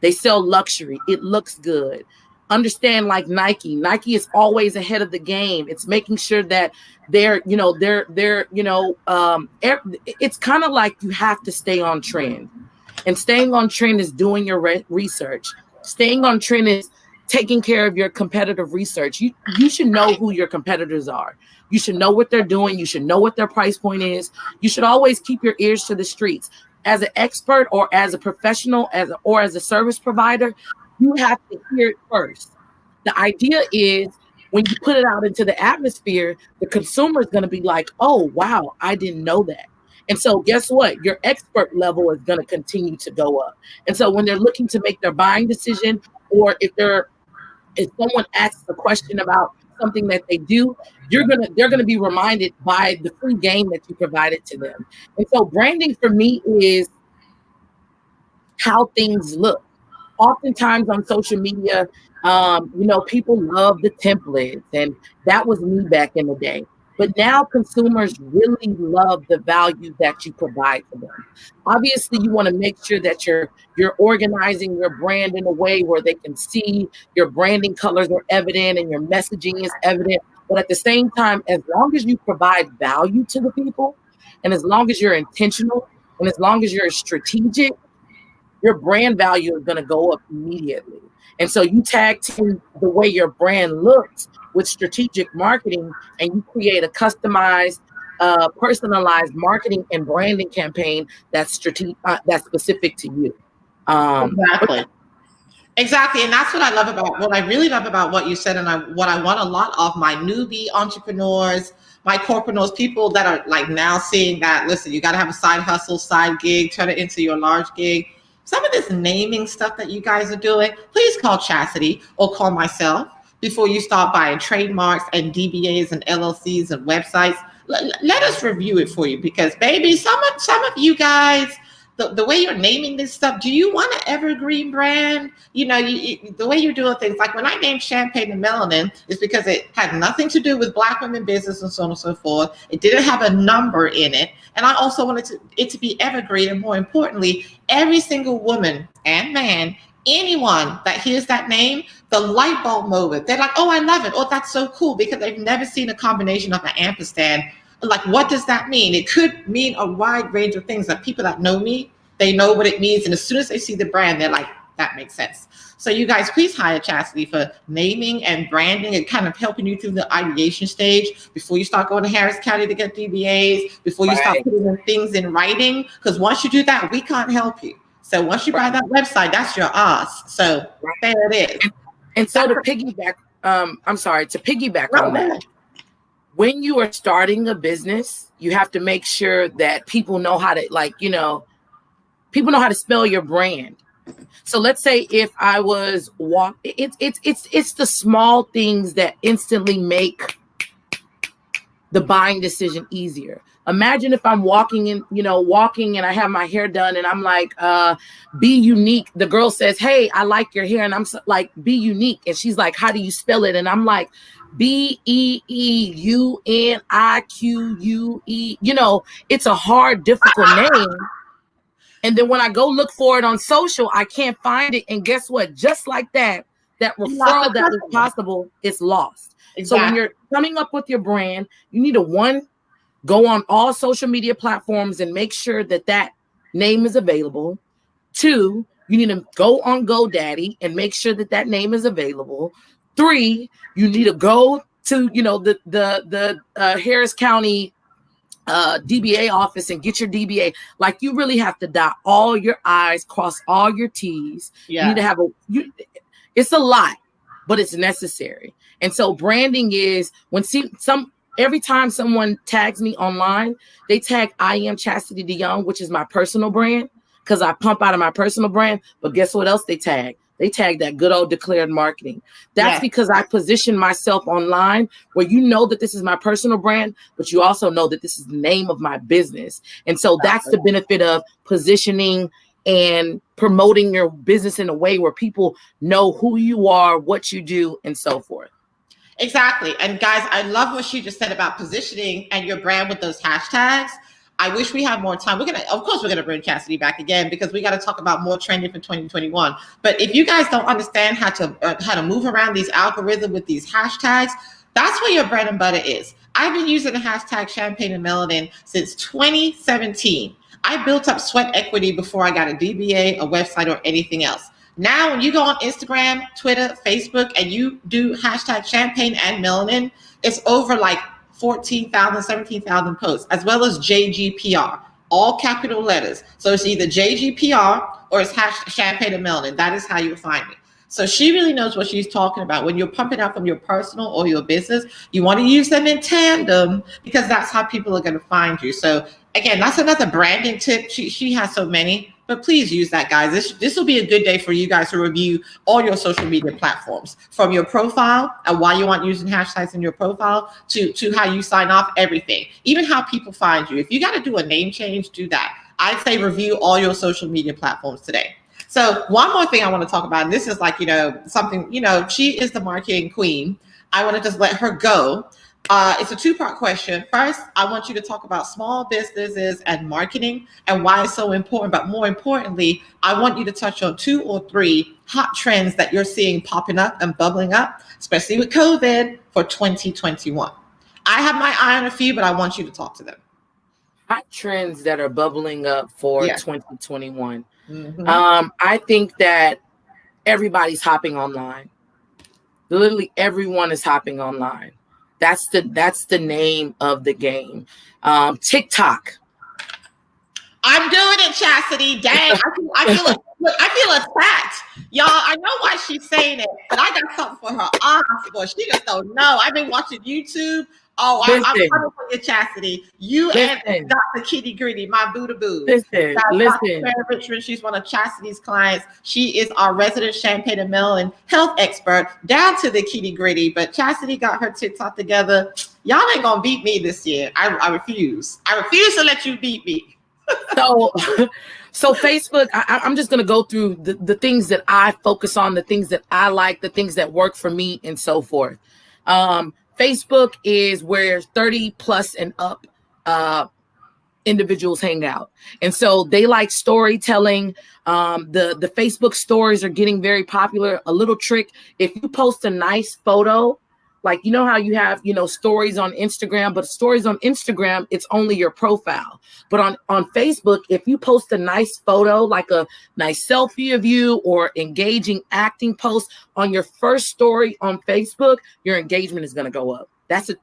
They sell luxury. It looks good. Understand, like Nike. Nike is always ahead of the game. It's making sure that it's kind of like you have to stay on trend. And staying on trend is doing your research. Staying on trend is taking care of your competitive research. You should know who your competitors are. You should know what they're doing. You should know what their price point is. You should always keep your ears to the streets. As an expert or as a professional, or as a service provider, you have to hear it first. The idea is, when you put it out into the atmosphere, the consumer is going to be like, oh, wow, I didn't know that. And so guess what? Your expert level is going to continue to go up. And so when they're looking to make their buying decision, or if someone asks a question about something that they do, they're gonna be reminded by the free game that you provided to them. And so branding for me is how things look. Oftentimes on social media, people love the templates, and that was me back in the day. But now consumers really love the value that you provide for them. Obviously, you want to make sure that you're organizing your brand in a way where they can see your branding colors are evident and your messaging is evident. But at the same time, as long as you provide value to the people, and as long as you're intentional, and as long as you're strategic, your brand value is going to go up immediately. And so you tag team the way your brand looks with strategic marketing, and you create a customized a personalized marketing and branding campaign that's that's specific to you. But Exactly. Exactly. And that's what I love about what I really love about what you said. And what I want a lot of my newbie entrepreneurs, my corporates, people that are like now seeing that, listen, you got to have a side hustle, side gig, turn it into your large gig. Some of this naming stuff that you guys are doing, please call Chasity or call myself before you start buying trademarks and DBAs and LLCs and websites. Let us review it for you because, baby, some of you guys, the way you're naming this stuff, do you want an evergreen brand? The way you're doing things, like when I named Champagne and Melanin, is because it had nothing to do with Black women business and so on and so forth. It didn't have a number in it. And I also wanted it to be evergreen. And more importantly, every single woman and man, anyone that hears that name, the light bulb moment, they're like, oh, I love it. Oh, that's so cool, because they've never seen a combination of an ampersand. Like, what does that mean? It could mean a wide range of things. That people that know me, they know what it means. And as soon as they see the brand, they're like, that makes sense. So you guys, please hire Chasity for naming and branding and kind of helping you through the ideation stage before you start going to Harris County to get DBAs, before you start putting things in writing. Because once you do that, we can't help you. So once you buy that website, that's your ask. So there it is. And so to piggyback on that, when you are starting a business, you have to make sure that people know how to, people know how to spell your brand. So let's say if I was it's the small things that instantly make the buying decision easier. Imagine if I'm walking and I have my hair done and I'm like, be unique. The girl says, hey, I like your hair. And I'm like, be unique. And she's like, how do you spell it? And I'm like, BEEUNIQUE. It's a hard, difficult name. And then when I go look for it on social, I can't find it. And guess what? Just like that referral that was possible is lost. Exactly. So when you're coming up with your brand, you need to go on all social media platforms and make sure that name is available. 2, you need to go on GoDaddy and make sure that name is available. 3, you need to go to the Harris County DBA office and get your DBA. Like, you really have to dot all your I's, cross all your T's. Yeah. You need to have it's a lot, but it's necessary. And so branding is every time someone tags me online, they tag I am Chasity Dion, which is my personal brand, because I pump out of my personal brand. But guess what else they tag? They tag that good old declared marketing. That's because I position myself online where you know that this is my personal brand, but you also know that this is the name of my business. And so that's the benefit of positioning and promoting your business in a way where people know who you are, what you do, and so forth. Exactly. And guys, I love what she just said about positioning and your brand with those hashtags. I wish we had more time. Of course, we're gonna bring Chasity back again, because we got to talk about more trending for 2021. But if you guys don't understand how to move around these algorithms with these hashtags, that's where your bread and butter is. I've been using the hashtag Champagne and Melanin since 2017. I built up sweat equity before I got a DBA, a website, or anything else. Now, when you go on Instagram, Twitter, Facebook, and you do hashtag Champagne and Melanin, it's over like 14,000, 17,000 posts, as well as JGPR, all capital letters. So it's either JGPR or it's hashtag Champagne and Melanin. That is how you find it. So she really knows what she's talking about. When you're pumping out from your personal or your business, you want to use them in tandem, because that's how people are going to find you. So again, that's another branding tip. She has so many, but please use that, guys. This will be a good day for you guys to review all your social media platforms, from your profile and why you aren't using hashtags in your profile to how you sign off, everything, even how people find you. If you got to do a name change, do that. I'd say review all your social media platforms today. So one more thing I want to talk about, and this is like, something, she is the marketing queen. I want to just let her go. It's a 2-part question. First, I want you to talk about small businesses and marketing and why it's so important. But more importantly, I want you to touch on 2 or 3 hot trends that you're seeing popping up and bubbling up, especially with COVID, for 2021. I have my eye on a few, but I want you to talk to them. Hot trends that are bubbling up for 2021. Mm-hmm. I think that everybody's hopping online. Literally everyone is hopping online. That's the name of the game. TikTok. I'm doing it, Chasity. Dang, I feel attacked. Y'all, I know why she's saying it, but I got something for her eyes, boy. She just don't know. I've been watching YouTube. Oh, I'm coming for you, Chasity. You and Dr. Kitty Gritty, my boo to boo. Listen. Sarah Richmond, she's one of Chastity's clients. She is our resident Champaign and Mellon health expert, down to the Kitty Gritty. But Chasity got her TikTok together. Y'all ain't gonna beat me this year. I refuse. I refuse to let you beat me. So Facebook, I'm just going to go through the things that I focus on, the things that I like, the things that work for me, and so forth. Facebook is where 30 plus and up individuals hang out. And so they like storytelling. The Facebook stories are getting very popular. A little trick, if you post a nice photo, like, you know how you have, stories on Instagram, but stories on Instagram, it's only your profile. But on Facebook, if you post a nice photo, like a nice selfie of you or engaging acting post on your first story on Facebook, your engagement is going to go up. That's a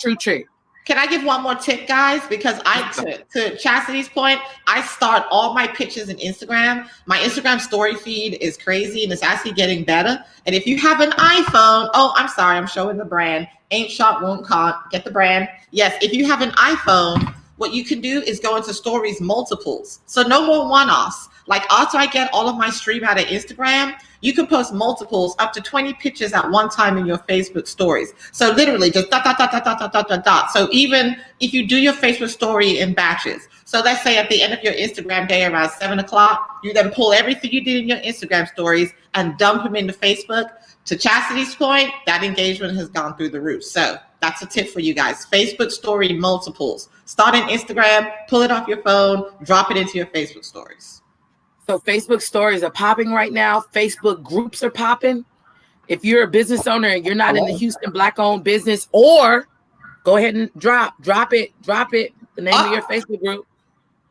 true trick. Can I give one more tip, guys? Because to Chastity's point, I start all my pictures in Instagram. My Instagram story feed is crazy and it's actually getting better. And if you have an iPhone, oh, I'm sorry, I'm showing the brand. Ain't shot, won't con. Get the brand. Yes, if you have an iPhone, what you can do is go into stories multiples. So no more one-offs. Like after I get all of my stream out of Instagram, you can post multiples up to 20 pictures at one time in your Facebook stories. So literally just dot, dot, dot, dot, dot, dot, dot, dot. So even if you do your Facebook story in batches, so let's say at the end of your Instagram day around 7 o'clock, you then pull everything you did in your Instagram stories and dump them into Facebook. To Chastity's point, that engagement has gone through the roof. So that's a tip for you guys. Facebook story multiples. Start in Instagram, pull it off your phone, drop it into your Facebook stories. So Facebook stories are popping right now. Facebook groups are popping. If you're a business owner and you're not in the Houston Black-owned business, or go ahead and drop it. The name of your Facebook group.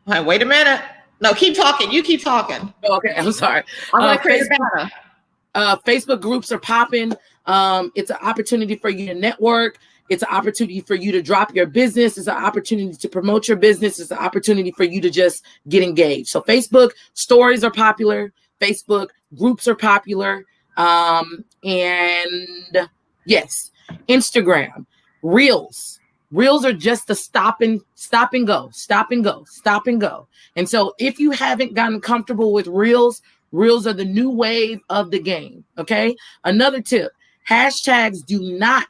Wait a minute. No, keep talking. You keep talking. Okay, I'm sorry. I'm going to create a banner. Facebook groups are popping. It's an opportunity for you to network. It's an opportunity for you to drop your business. It's an opportunity to promote your business. It's an opportunity for you to just get engaged. So Facebook stories are popular. Facebook groups are popular. And yes, Instagram, Reels. Reels are just a stop and go. And so if you haven't gotten comfortable with Reels, Reels are the new wave of the game. Okay. Another tip, hashtags do not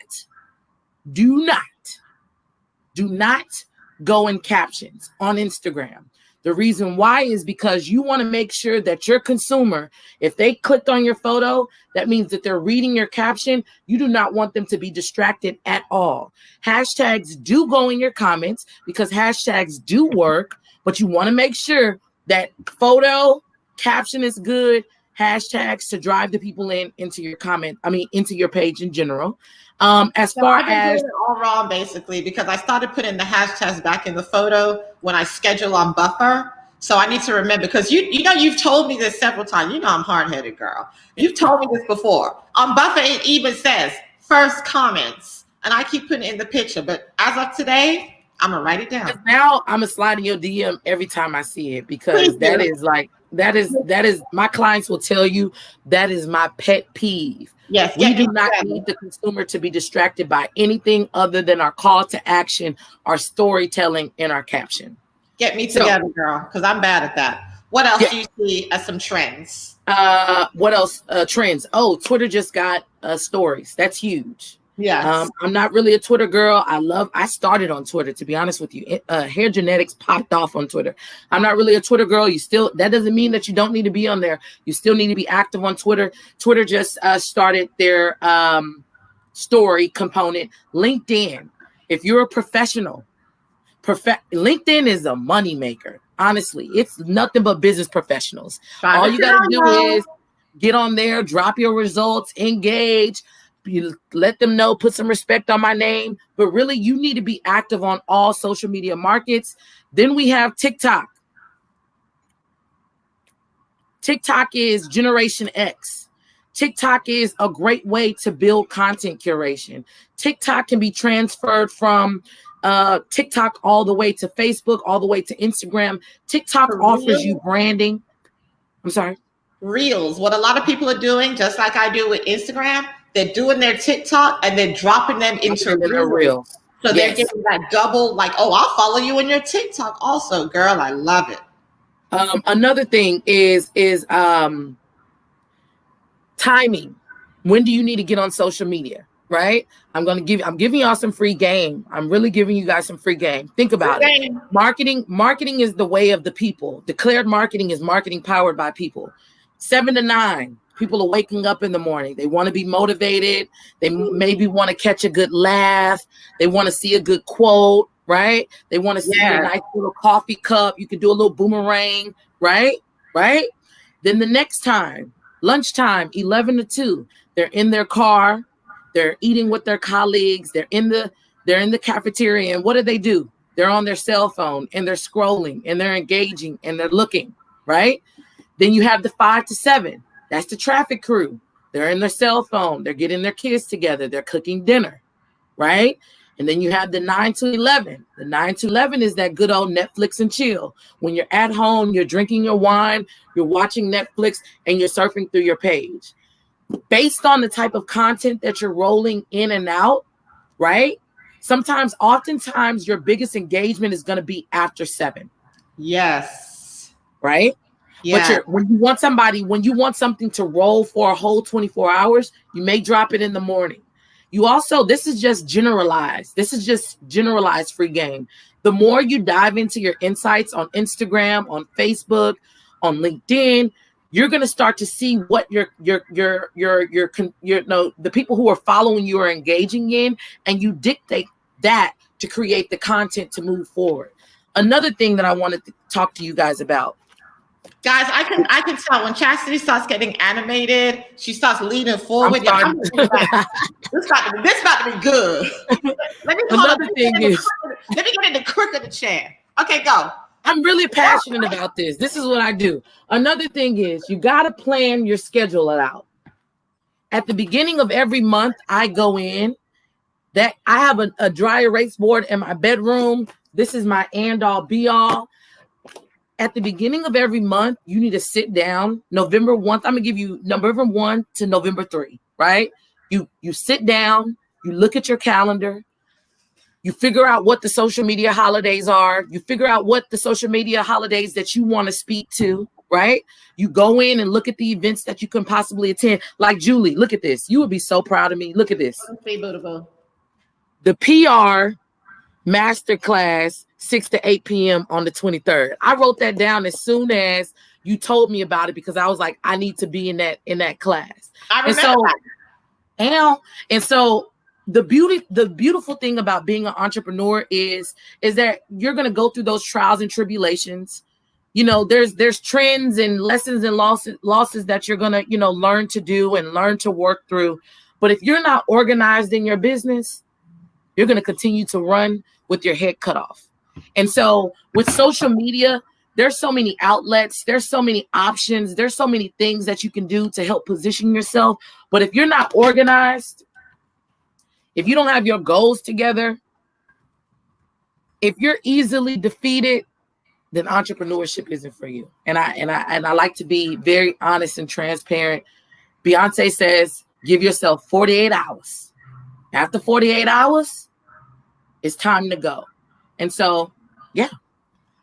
go in captions on Instagram. The reason why is because you want to make sure that your consumer, if they clicked on your photo, that means that they're reading your caption. You do not want them to be distracted at all. Hashtags do go in your comments because hashtags do work, but you want to make sure that photo caption is good, hashtags to drive the people into your into your page in general. As far as doing it all wrong, basically, because I started putting the hashtags back in the photo when I schedule on Buffer. So I need to remember, because you've told me this several times. You know I'm hard-headed, girl. You've told me this before. On Buffer, it even says first comments, and I keep putting it in the picture. But as of today, I'm gonna write it down. Now I'm gonna slide in your DM every time I see it, because that is my clients will tell you that is my pet peeve. Yes, we do not need the consumer to be distracted by anything other than our call to action, our storytelling, and our caption. Get me together, girl, because I'm bad at that. What else do you see as some trends? What else? Trends. Oh, Twitter just got stories. That's huge. Yeah. I'm not really a Twitter girl. I started on Twitter, to be honest with you. Hair genetics popped off on Twitter. I'm not really a Twitter girl. That doesn't mean that you don't need to be on there. You still need to be active on Twitter. Twitter just started their story component. LinkedIn. If you're a professional, LinkedIn is a moneymaker. Honestly, it's nothing but business professionals. All you got to do is get on there, drop your results, engage. You let them know, put some respect on my name, but really you need to be active on all social media markets. Then we have TikTok. TikTok is Generation X. TikTok is a great way to build content curation. TikTok can be transferred from TikTok all the way to Facebook, all the way to Instagram. TikTok For offers you real? branding. I'm sorry. Reels. What a lot of people are doing, just like I do with Instagram, they're doing their TikTok and they're dropping them into Reels. Reels. So they're Yes. getting that double, like, oh, I'll follow you in your TikTok also, girl. I love it. Another thing is timing. When do you need to get on social media? Right? I'm giving y'all some free game. I'm really giving you guys some free game. Think about it. Marketing is the way of the people. Declared marketing is marketing powered by people. 7 to 9, people are waking up in the morning. They want to be motivated. They maybe want to catch a good laugh. They want to see a good quote, right? They want to see a nice little coffee cup. You can do a little boomerang, right? Right? Then the next time, lunchtime, 11 to 2, they're in their car. They're eating with their colleagues. They're in the cafeteria. And what do? They're on their cell phone and they're scrolling and they're engaging and they're looking, right? Then you have the 5 to 7. That's the traffic crew. They're in their cell phone. They're getting their kids together. They're cooking dinner, right? And then you have the 9 to 11. The 9 to 11 is that good old Netflix and chill. When you're at home, you're drinking your wine, you're watching Netflix, and you're surfing through your page. Based on the type of content that you're rolling in and out, right? Oftentimes, your biggest engagement is going to be after 7. Yes. Right? Yeah. But when you want something to roll for a whole 24 hours, you may drop it in the morning. This is just generalized. This is just generalized free game. The more you dive into your insights on Instagram, on Facebook, on LinkedIn, you're going to start to see what the people who are following you are engaging in, and you dictate that to create the content to move forward. Another thing that I wanted to talk to you guys about. Guys, I can tell when Chasity starts getting animated, she starts leaning forward. This about to be good. Let me get in the crook of the chair. Okay, go. I'm really passionate about this. This is what I do. Another thing is you got to plan your schedule out. At the beginning of every month, I go in. That I have a dry erase board in my bedroom. This is my end all be all. At the beginning of every month, you need to sit down. November 1st, I'm gonna give you November 1 to November 3, right? You sit down, you look at your calendar, you figure out what the social media holidays are, you figure out what the social media holidays that you want to speak to, right? You go in and look at the events that you can possibly attend. Like Julie, look at this. You would be so proud of me. Look at this. The PR Masterclass 6 to 8 p.m. on the 23rd. I wrote that down as soon as you told me about it because I was like, I need to be in that class. I remember that. And so the beautiful thing about being an entrepreneur is that you're going to go through those trials and tribulations. You know, there's trends and lessons and losses that you're going to, learn to do and learn to work through. But if you're not organized in your business, you're going to continue to run with your head cut off. And so with social media, there's so many outlets, there's so many options, there's so many things that you can do to help position yourself. But if you're not organized, if you don't have your goals together, if you're easily defeated, then entrepreneurship isn't for you. And I like to be very honest and transparent. Beyonce says, give yourself 48 hours. After 48 hours, it's time to go. And so, yeah.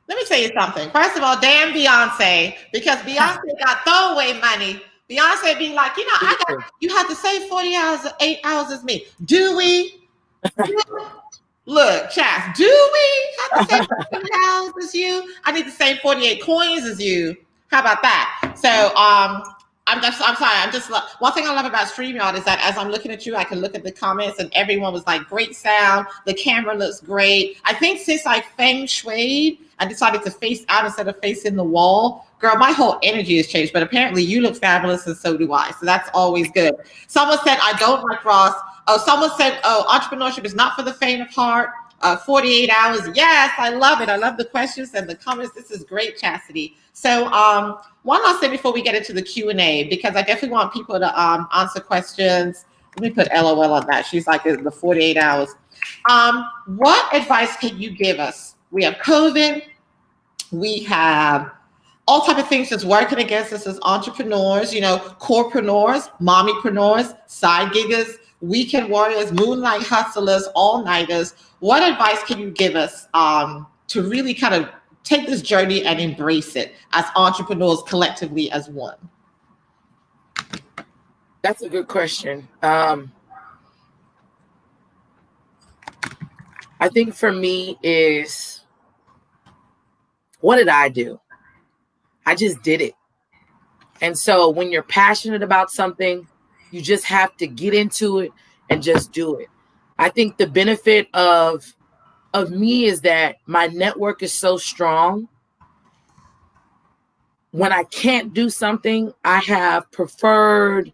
Let me tell you something. First of all, damn Beyonce, because Beyonce got throwaway money. Beyonce be like, you have to save 40 hours, 8 hours as me. Do we? Look, Chas, do we have to save 40 hours as you? I need to save 48 coins as you. How about that? So, I'm sorry. One thing I love about StreamYard is that as I'm looking at you, I can look at the comments and everyone was like, great sound. The camera looks great. I think since I feng shuied, I decided to face out instead of facing the wall. Girl, my whole energy has changed, but apparently you look fabulous and so do I. So that's always good. Someone said, I don't like Ross. Oh, someone said, entrepreneurship is not for the faint of heart. 48 hours. Yes, I love it. I love the questions and the comments. This is great, Chastity. So one last thing before we get into the Q&A, because I definitely want people to answer questions. Let me put LOL on that. She's like the 48 hours. What advice can you give us? We have COVID. We have all type of things that's working against us as entrepreneurs, you know, corepreneurs, mommypreneurs, side giggers, weekend warriors, moonlight hustlers, all-nighters. What advice can you give us to really kind of take this journey and embrace it as entrepreneurs collectively as one? That's a good question. I think for me is, what did I do? I just did it. And so when you're passionate about something, you just have to get into it and just do it. I think the benefit of me is that my network is so strong. When I can't do something, I have preferred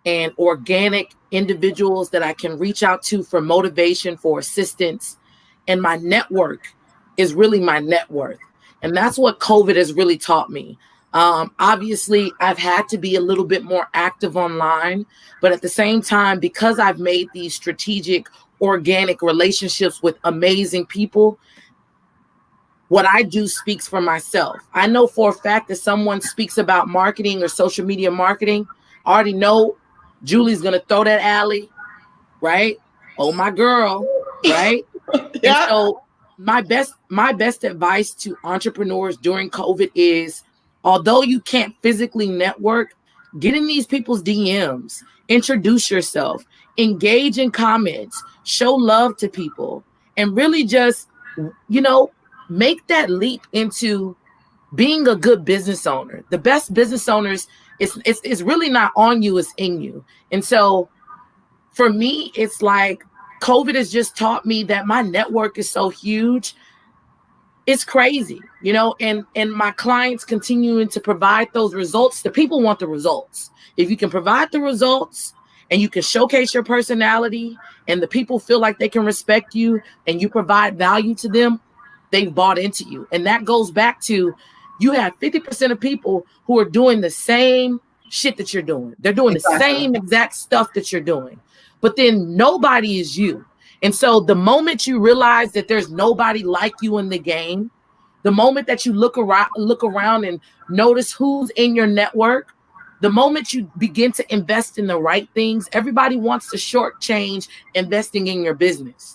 and organic individuals that I can reach out to for motivation, for assistance. And my network is really my net worth. And that's what COVID has really taught me. Obviously, I've had to be a little bit more active online, but at the same time, because I've made these strategic, organic relationships with amazing people, what I do speaks for myself. I know for a fact that someone speaks about marketing or social media marketing, I already know Julie's going to throw that alley, right? Oh, my girl, right? Yeah. And so my best advice to entrepreneurs during COVID is, although you can't physically network, get in these people's DMs, introduce yourself, engage in comments, show love to people, and really just, you know, make that leap into being a good business owner. The best business owners, it's really not on you, it's in you. And so for me, it's like COVID has just taught me that my network is so huge. It's crazy, you know, and my clients continuing to provide those results. The people want the results. If you can provide the results and you can showcase your personality and the people feel like they can respect you and you provide value to them, they've bought into you. And that goes back to, you have 50% of people who are doing the same shit that you're doing. They're doing the same exact stuff that you're doing, but then nobody is you. And so the moment you realize that there's nobody like you in the game, the moment that you look around and notice who's in your network, the moment you begin to invest in the right things, everybody wants to shortchange investing in your business.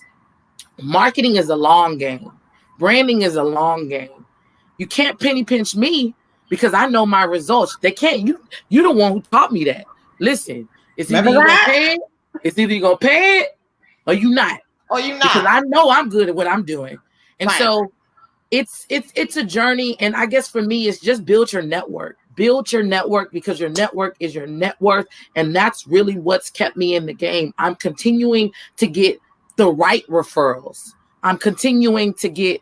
Marketing is a long game. Branding is a long game. You can't penny pinch me because I know my results. They can't. You the one who taught me that. Listen, it's either you're gonna pay it, or you not. Or you not. Because I know I'm good at what I'm doing. And so it's a journey. And I guess for me, it's just build your network. Build your network, because your network is your net worth. And that's really what's kept me in the game. I'm continuing to get the right referrals. I'm continuing to get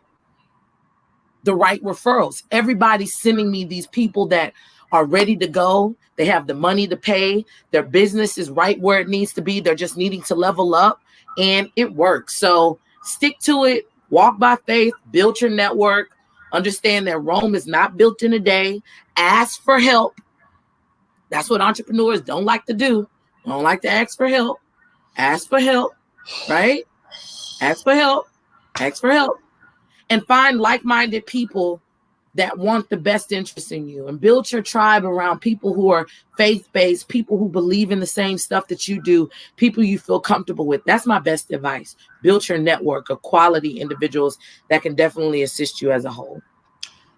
the right referrals. Everybody's sending me these people that are ready to go. They have the money to pay. Their business is right where it needs to be. They're just needing to level up, and it works. So stick to it. Walk by faith. Build your network. Understand that Rome is not built in a day. Ask for help. That's what entrepreneurs don't like to do. Don't like to ask for help. Ask for help, right? Ask for help. Ask for help. And find like-minded people that want the best interest in you, and build your tribe around people who are faith-based, people who believe in the same stuff that you do, people you feel comfortable with. That's my best advice. Build your network of quality individuals that can definitely assist you as a whole.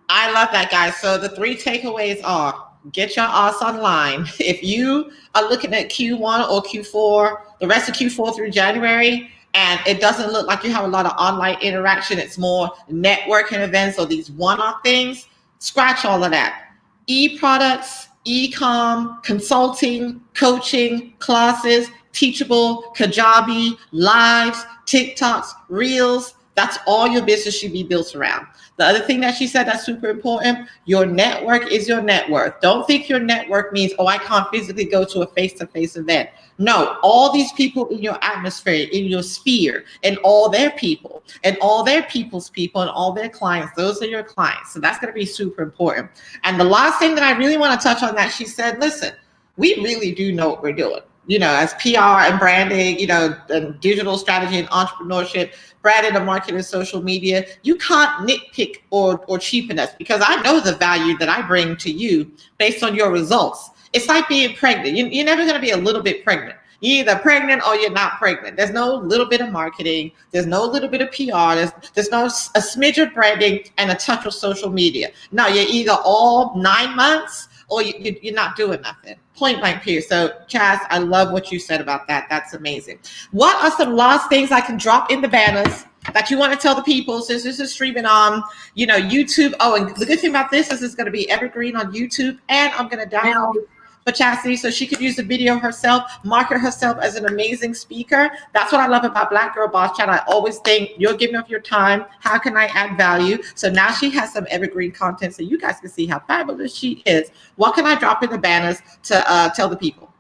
I love that, guys. So the 3 takeaways are: get your ass online. If you are looking at Q1 or Q4, the rest of Q4 through January, and it doesn't look like you have a lot of online interaction, it's more networking events or these one-off things, scratch all of that. E-products, e-com, consulting, coaching, classes, Teachable, Kajabi, lives, TikToks, reels, That's all your business should be built around. The other thing that she said that's super important, your network is your net worth. Don't think your network means, oh, I can't physically go to a face-to-face event. No, all these people in your atmosphere, in your sphere, and all their people, and all their people's people, and all their clients, those are your clients. So that's going to be super important. And the last thing that I really want to touch on that she said, listen, we really do know what we're doing. As PR and branding, and digital strategy and entrepreneurship, branding and marketing and social media, you can't nitpick or cheapen us, because I know the value that I bring to you based on your results. It's like being pregnant. You're never going to be a little bit pregnant. You're either pregnant or you're not pregnant. There's no little bit of marketing. There's no little bit of PR. There's no a smidge of branding and a touch of social media. No, you're either all 9 months or you're not doing nothing. Point blank period. So Chas, I love what you said about that. That's amazing. What are some last things I can drop in the banners that you want to tell the people, since this is streaming on, YouTube? Oh, and the good thing about this is it's going to be evergreen on YouTube, and I'm going to download for Chasity so she could use the video herself, market herself as an amazing speaker. That's what I love about Black Girl Boss Chat. I always think, you're giving up your time. How can I add value? So now she has some evergreen content so you guys can see how fabulous she is. What can I drop in the banners to tell the people?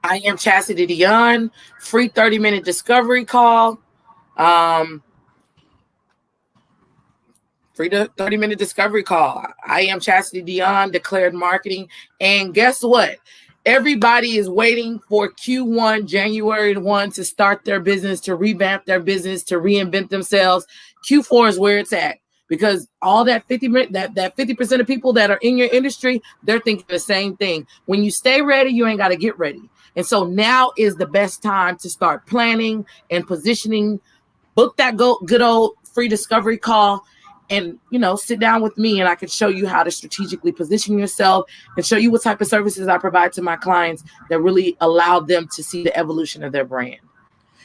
I am Chasity Dion. Free 30-minute discovery call. Free 30-minute discovery call. I am Chasity Dion, declared marketing. And guess what? Everybody is waiting for Q1, January 1, to start their business, to revamp their business, to reinvent themselves. Q4 is where it's at, because all that 50% of people that are in your industry, they're thinking the same thing. When you stay ready, you ain't got to get ready. And so now is the best time to start planning and positioning. Book that good old free discovery call, and sit down with me, and I can show you how to strategically position yourself and show you what type of services I provide to my clients that really allow them to see the evolution of their brand.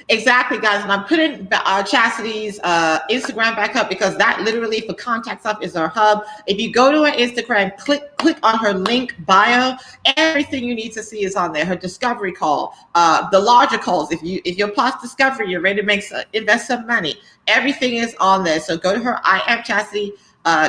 Exactly, guys. And I'm putting Chastity's Instagram back up, because that literally, for contact stuff, is her hub. If you go to her Instagram, click on her link bio, everything you need to see is on there. Her discovery call, the larger calls. If you're past discovery, you're ready to invest some money, everything is on there. So go to her. I am Chasity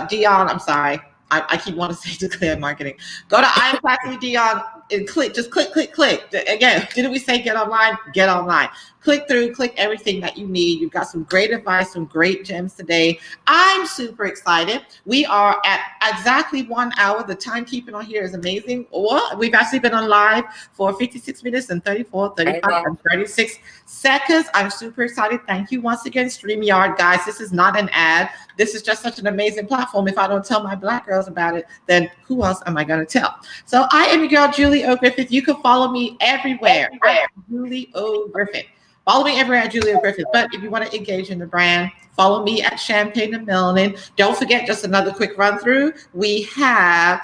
Dion. I'm sorry. I keep wanting to say declare marketing. Go to I am Chasity Dion and click. Again, didn't we say get online? Get online. Click through, click everything that you need. You've got some great advice, some great gems today. I'm super excited. We are at exactly 1 hour. The timekeeping on here is amazing. We've actually been on live for 56 minutes and 34, 35, and 36 seconds. I'm super excited. Thank you once again, StreamYard, guys. This is not an ad. This is just such an amazing platform. If I don't tell my Black girls about it, then who else am I going to tell? So I am your girl, Julie O. Griffith. You can follow me everywhere. Julie O. Griffith. Follow me everywhere at Julie O. Griffith. But if you want to engage in the brand, follow me at Champagne and Melanin. Don't forget, just another quick run through. We have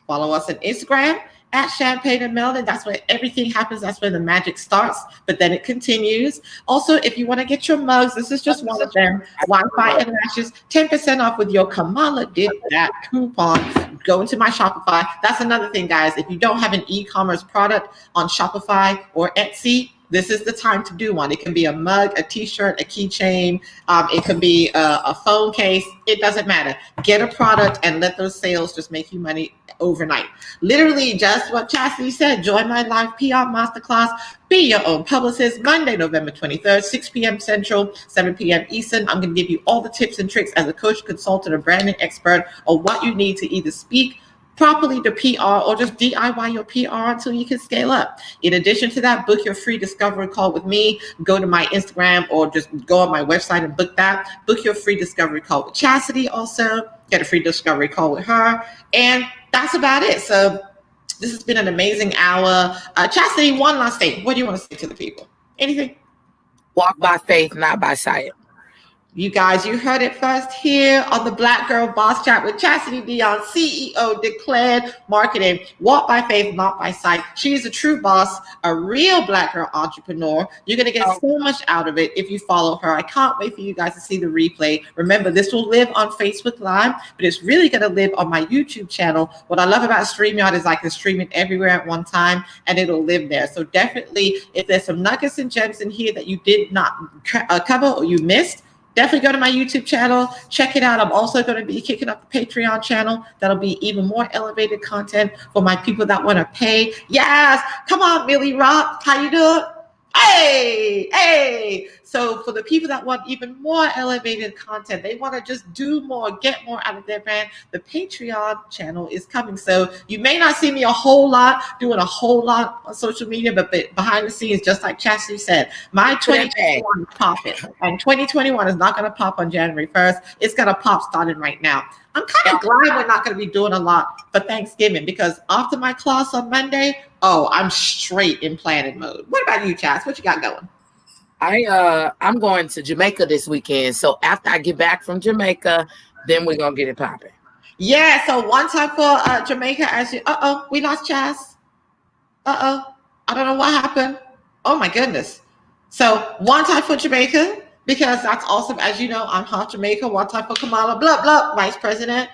follow us on Instagram at Champagne and Melanin. That's where everything happens. That's where the magic starts, but then it continues. Also, if you want to get your mugs, this is just one of them. Wi-Fi and lashes, 10% off with your Kamala Did That coupon. Go into my Shopify. That's another thing, guys. If you don't have an e-commerce product on Shopify or Etsy, this is the time to do one. It can be a mug, a t-shirt, a keychain. It can be a phone case. It doesn't matter. Get a product and let those sales just make you money overnight. Literally just what Chasity said. Join my live PR masterclass. Be your own publicist. Monday, November 23rd, 6 p.m. Central, 7 p.m. Eastern. I'm going to give you all the tips and tricks as a coach, consultant, or branding expert on what you need to either speak properly to PR or just DIY your PR until you can scale up. In addition to that, book your free discovery call with me. Go to my Instagram or just go on my website and book that. Book your free discovery call with Chasity also. Get a free discovery call with her. And that's about it. So this has been an amazing hour. Chasity, one last thing. What do you want to say to the people? Anything? Walk by faith, not by sight. You guys, you heard it first here on the Black Girl Boss Chat with Chasity Dion, CEO, declared marketing. Walk by faith, not by sight. She is a true boss, a real Black girl entrepreneur. You're going to get so much out of it if you follow her. I can't wait for you guys to see the replay. Remember, this will live on Facebook Live, but it's really going to live on my YouTube channel. What I love about StreamYard is I can stream it everywhere at one time, and it'll live there. So definitely, if there's some nuggets and gems in here that you did not cover or you missed, definitely go to my YouTube channel, check it out. I'm also going to be kicking up the Patreon channel. That'll be even more elevated content for my people that want to pay. Yes, come on, Millie Rock, how you doing? Hey, hey. So for the people that want even more elevated content, they want to just do more, get more out of their brand, the Patreon channel is coming. So you may not see me a whole lot, doing a whole lot on social media, but behind the scenes, just like Chasity said, my 2021 is popping. And 2021 is not going to pop on January 1st. It's going to pop starting right now. I'm kind of glad we're not going to be doing a lot for Thanksgiving, because after my class on Monday, I'm straight in planning mode. What about you, Chas? What you got going? I'm going to Jamaica this weekend. So after I get back from Jamaica, then we're gonna get it popping. Yeah, so one time for Jamaica, as you we lost Chas. I don't know what happened. Oh my goodness. So one time for Jamaica, because that's awesome. As you know, I'm half Jamaica. One time for Kamala, blah, blah, Vice President.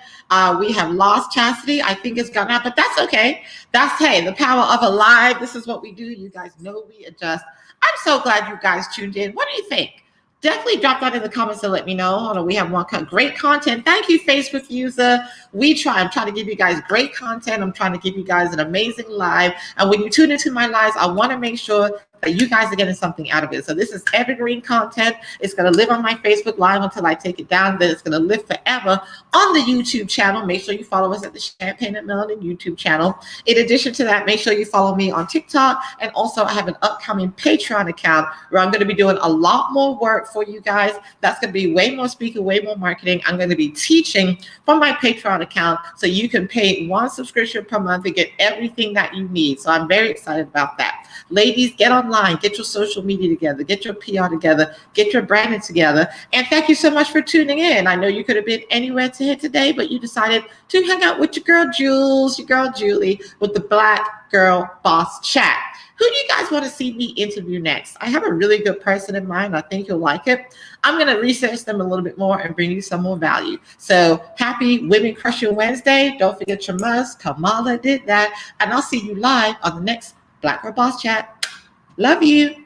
We have lost Chasity. I think it's gone out, but that's okay. That's, hey, the power of a live. This is what we do. You guys know we adjust. I'm so glad you guys tuned in. What do you think? Definitely drop that in the comments to let me know. Hold on, we have one great content. Thank you, Facebook user. I'm trying to give you guys great content. I'm trying to give you guys an amazing live. And when you tune into my lives, I want to make sure that you guys are getting something out of it. So this is evergreen content. It's going to live on my Facebook Live until I take it down. Then it's going to live forever on the YouTube channel. Make sure you follow us at the Champagne and Melanin YouTube channel. In addition to that, make sure you follow me on TikTok. And also I have an upcoming Patreon account where I'm going to be doing a lot more work for you guys. That's going to be way more speaking, way more marketing. I'm going to be teaching from my Patreon account, so you can pay one subscription per month to get everything that you need. So I'm very excited about that. Ladies, get online, get your social media together, get your PR together, get your branding together. And thank you so much for tuning in. I know you could have been anywhere today, but you decided to hang out with your girl Jules, your girl Julie, with the Black Girl Boss Chat. Who do you guys want to see me interview next? I have a really good person in mind. I think you'll like it. I'm going to research them a little bit more and bring you some more value. So happy Women Crushing Wednesday. Don't forget your must. Kamala did that. And I'll see you live on the next Black Girl Boss Chat. Love you.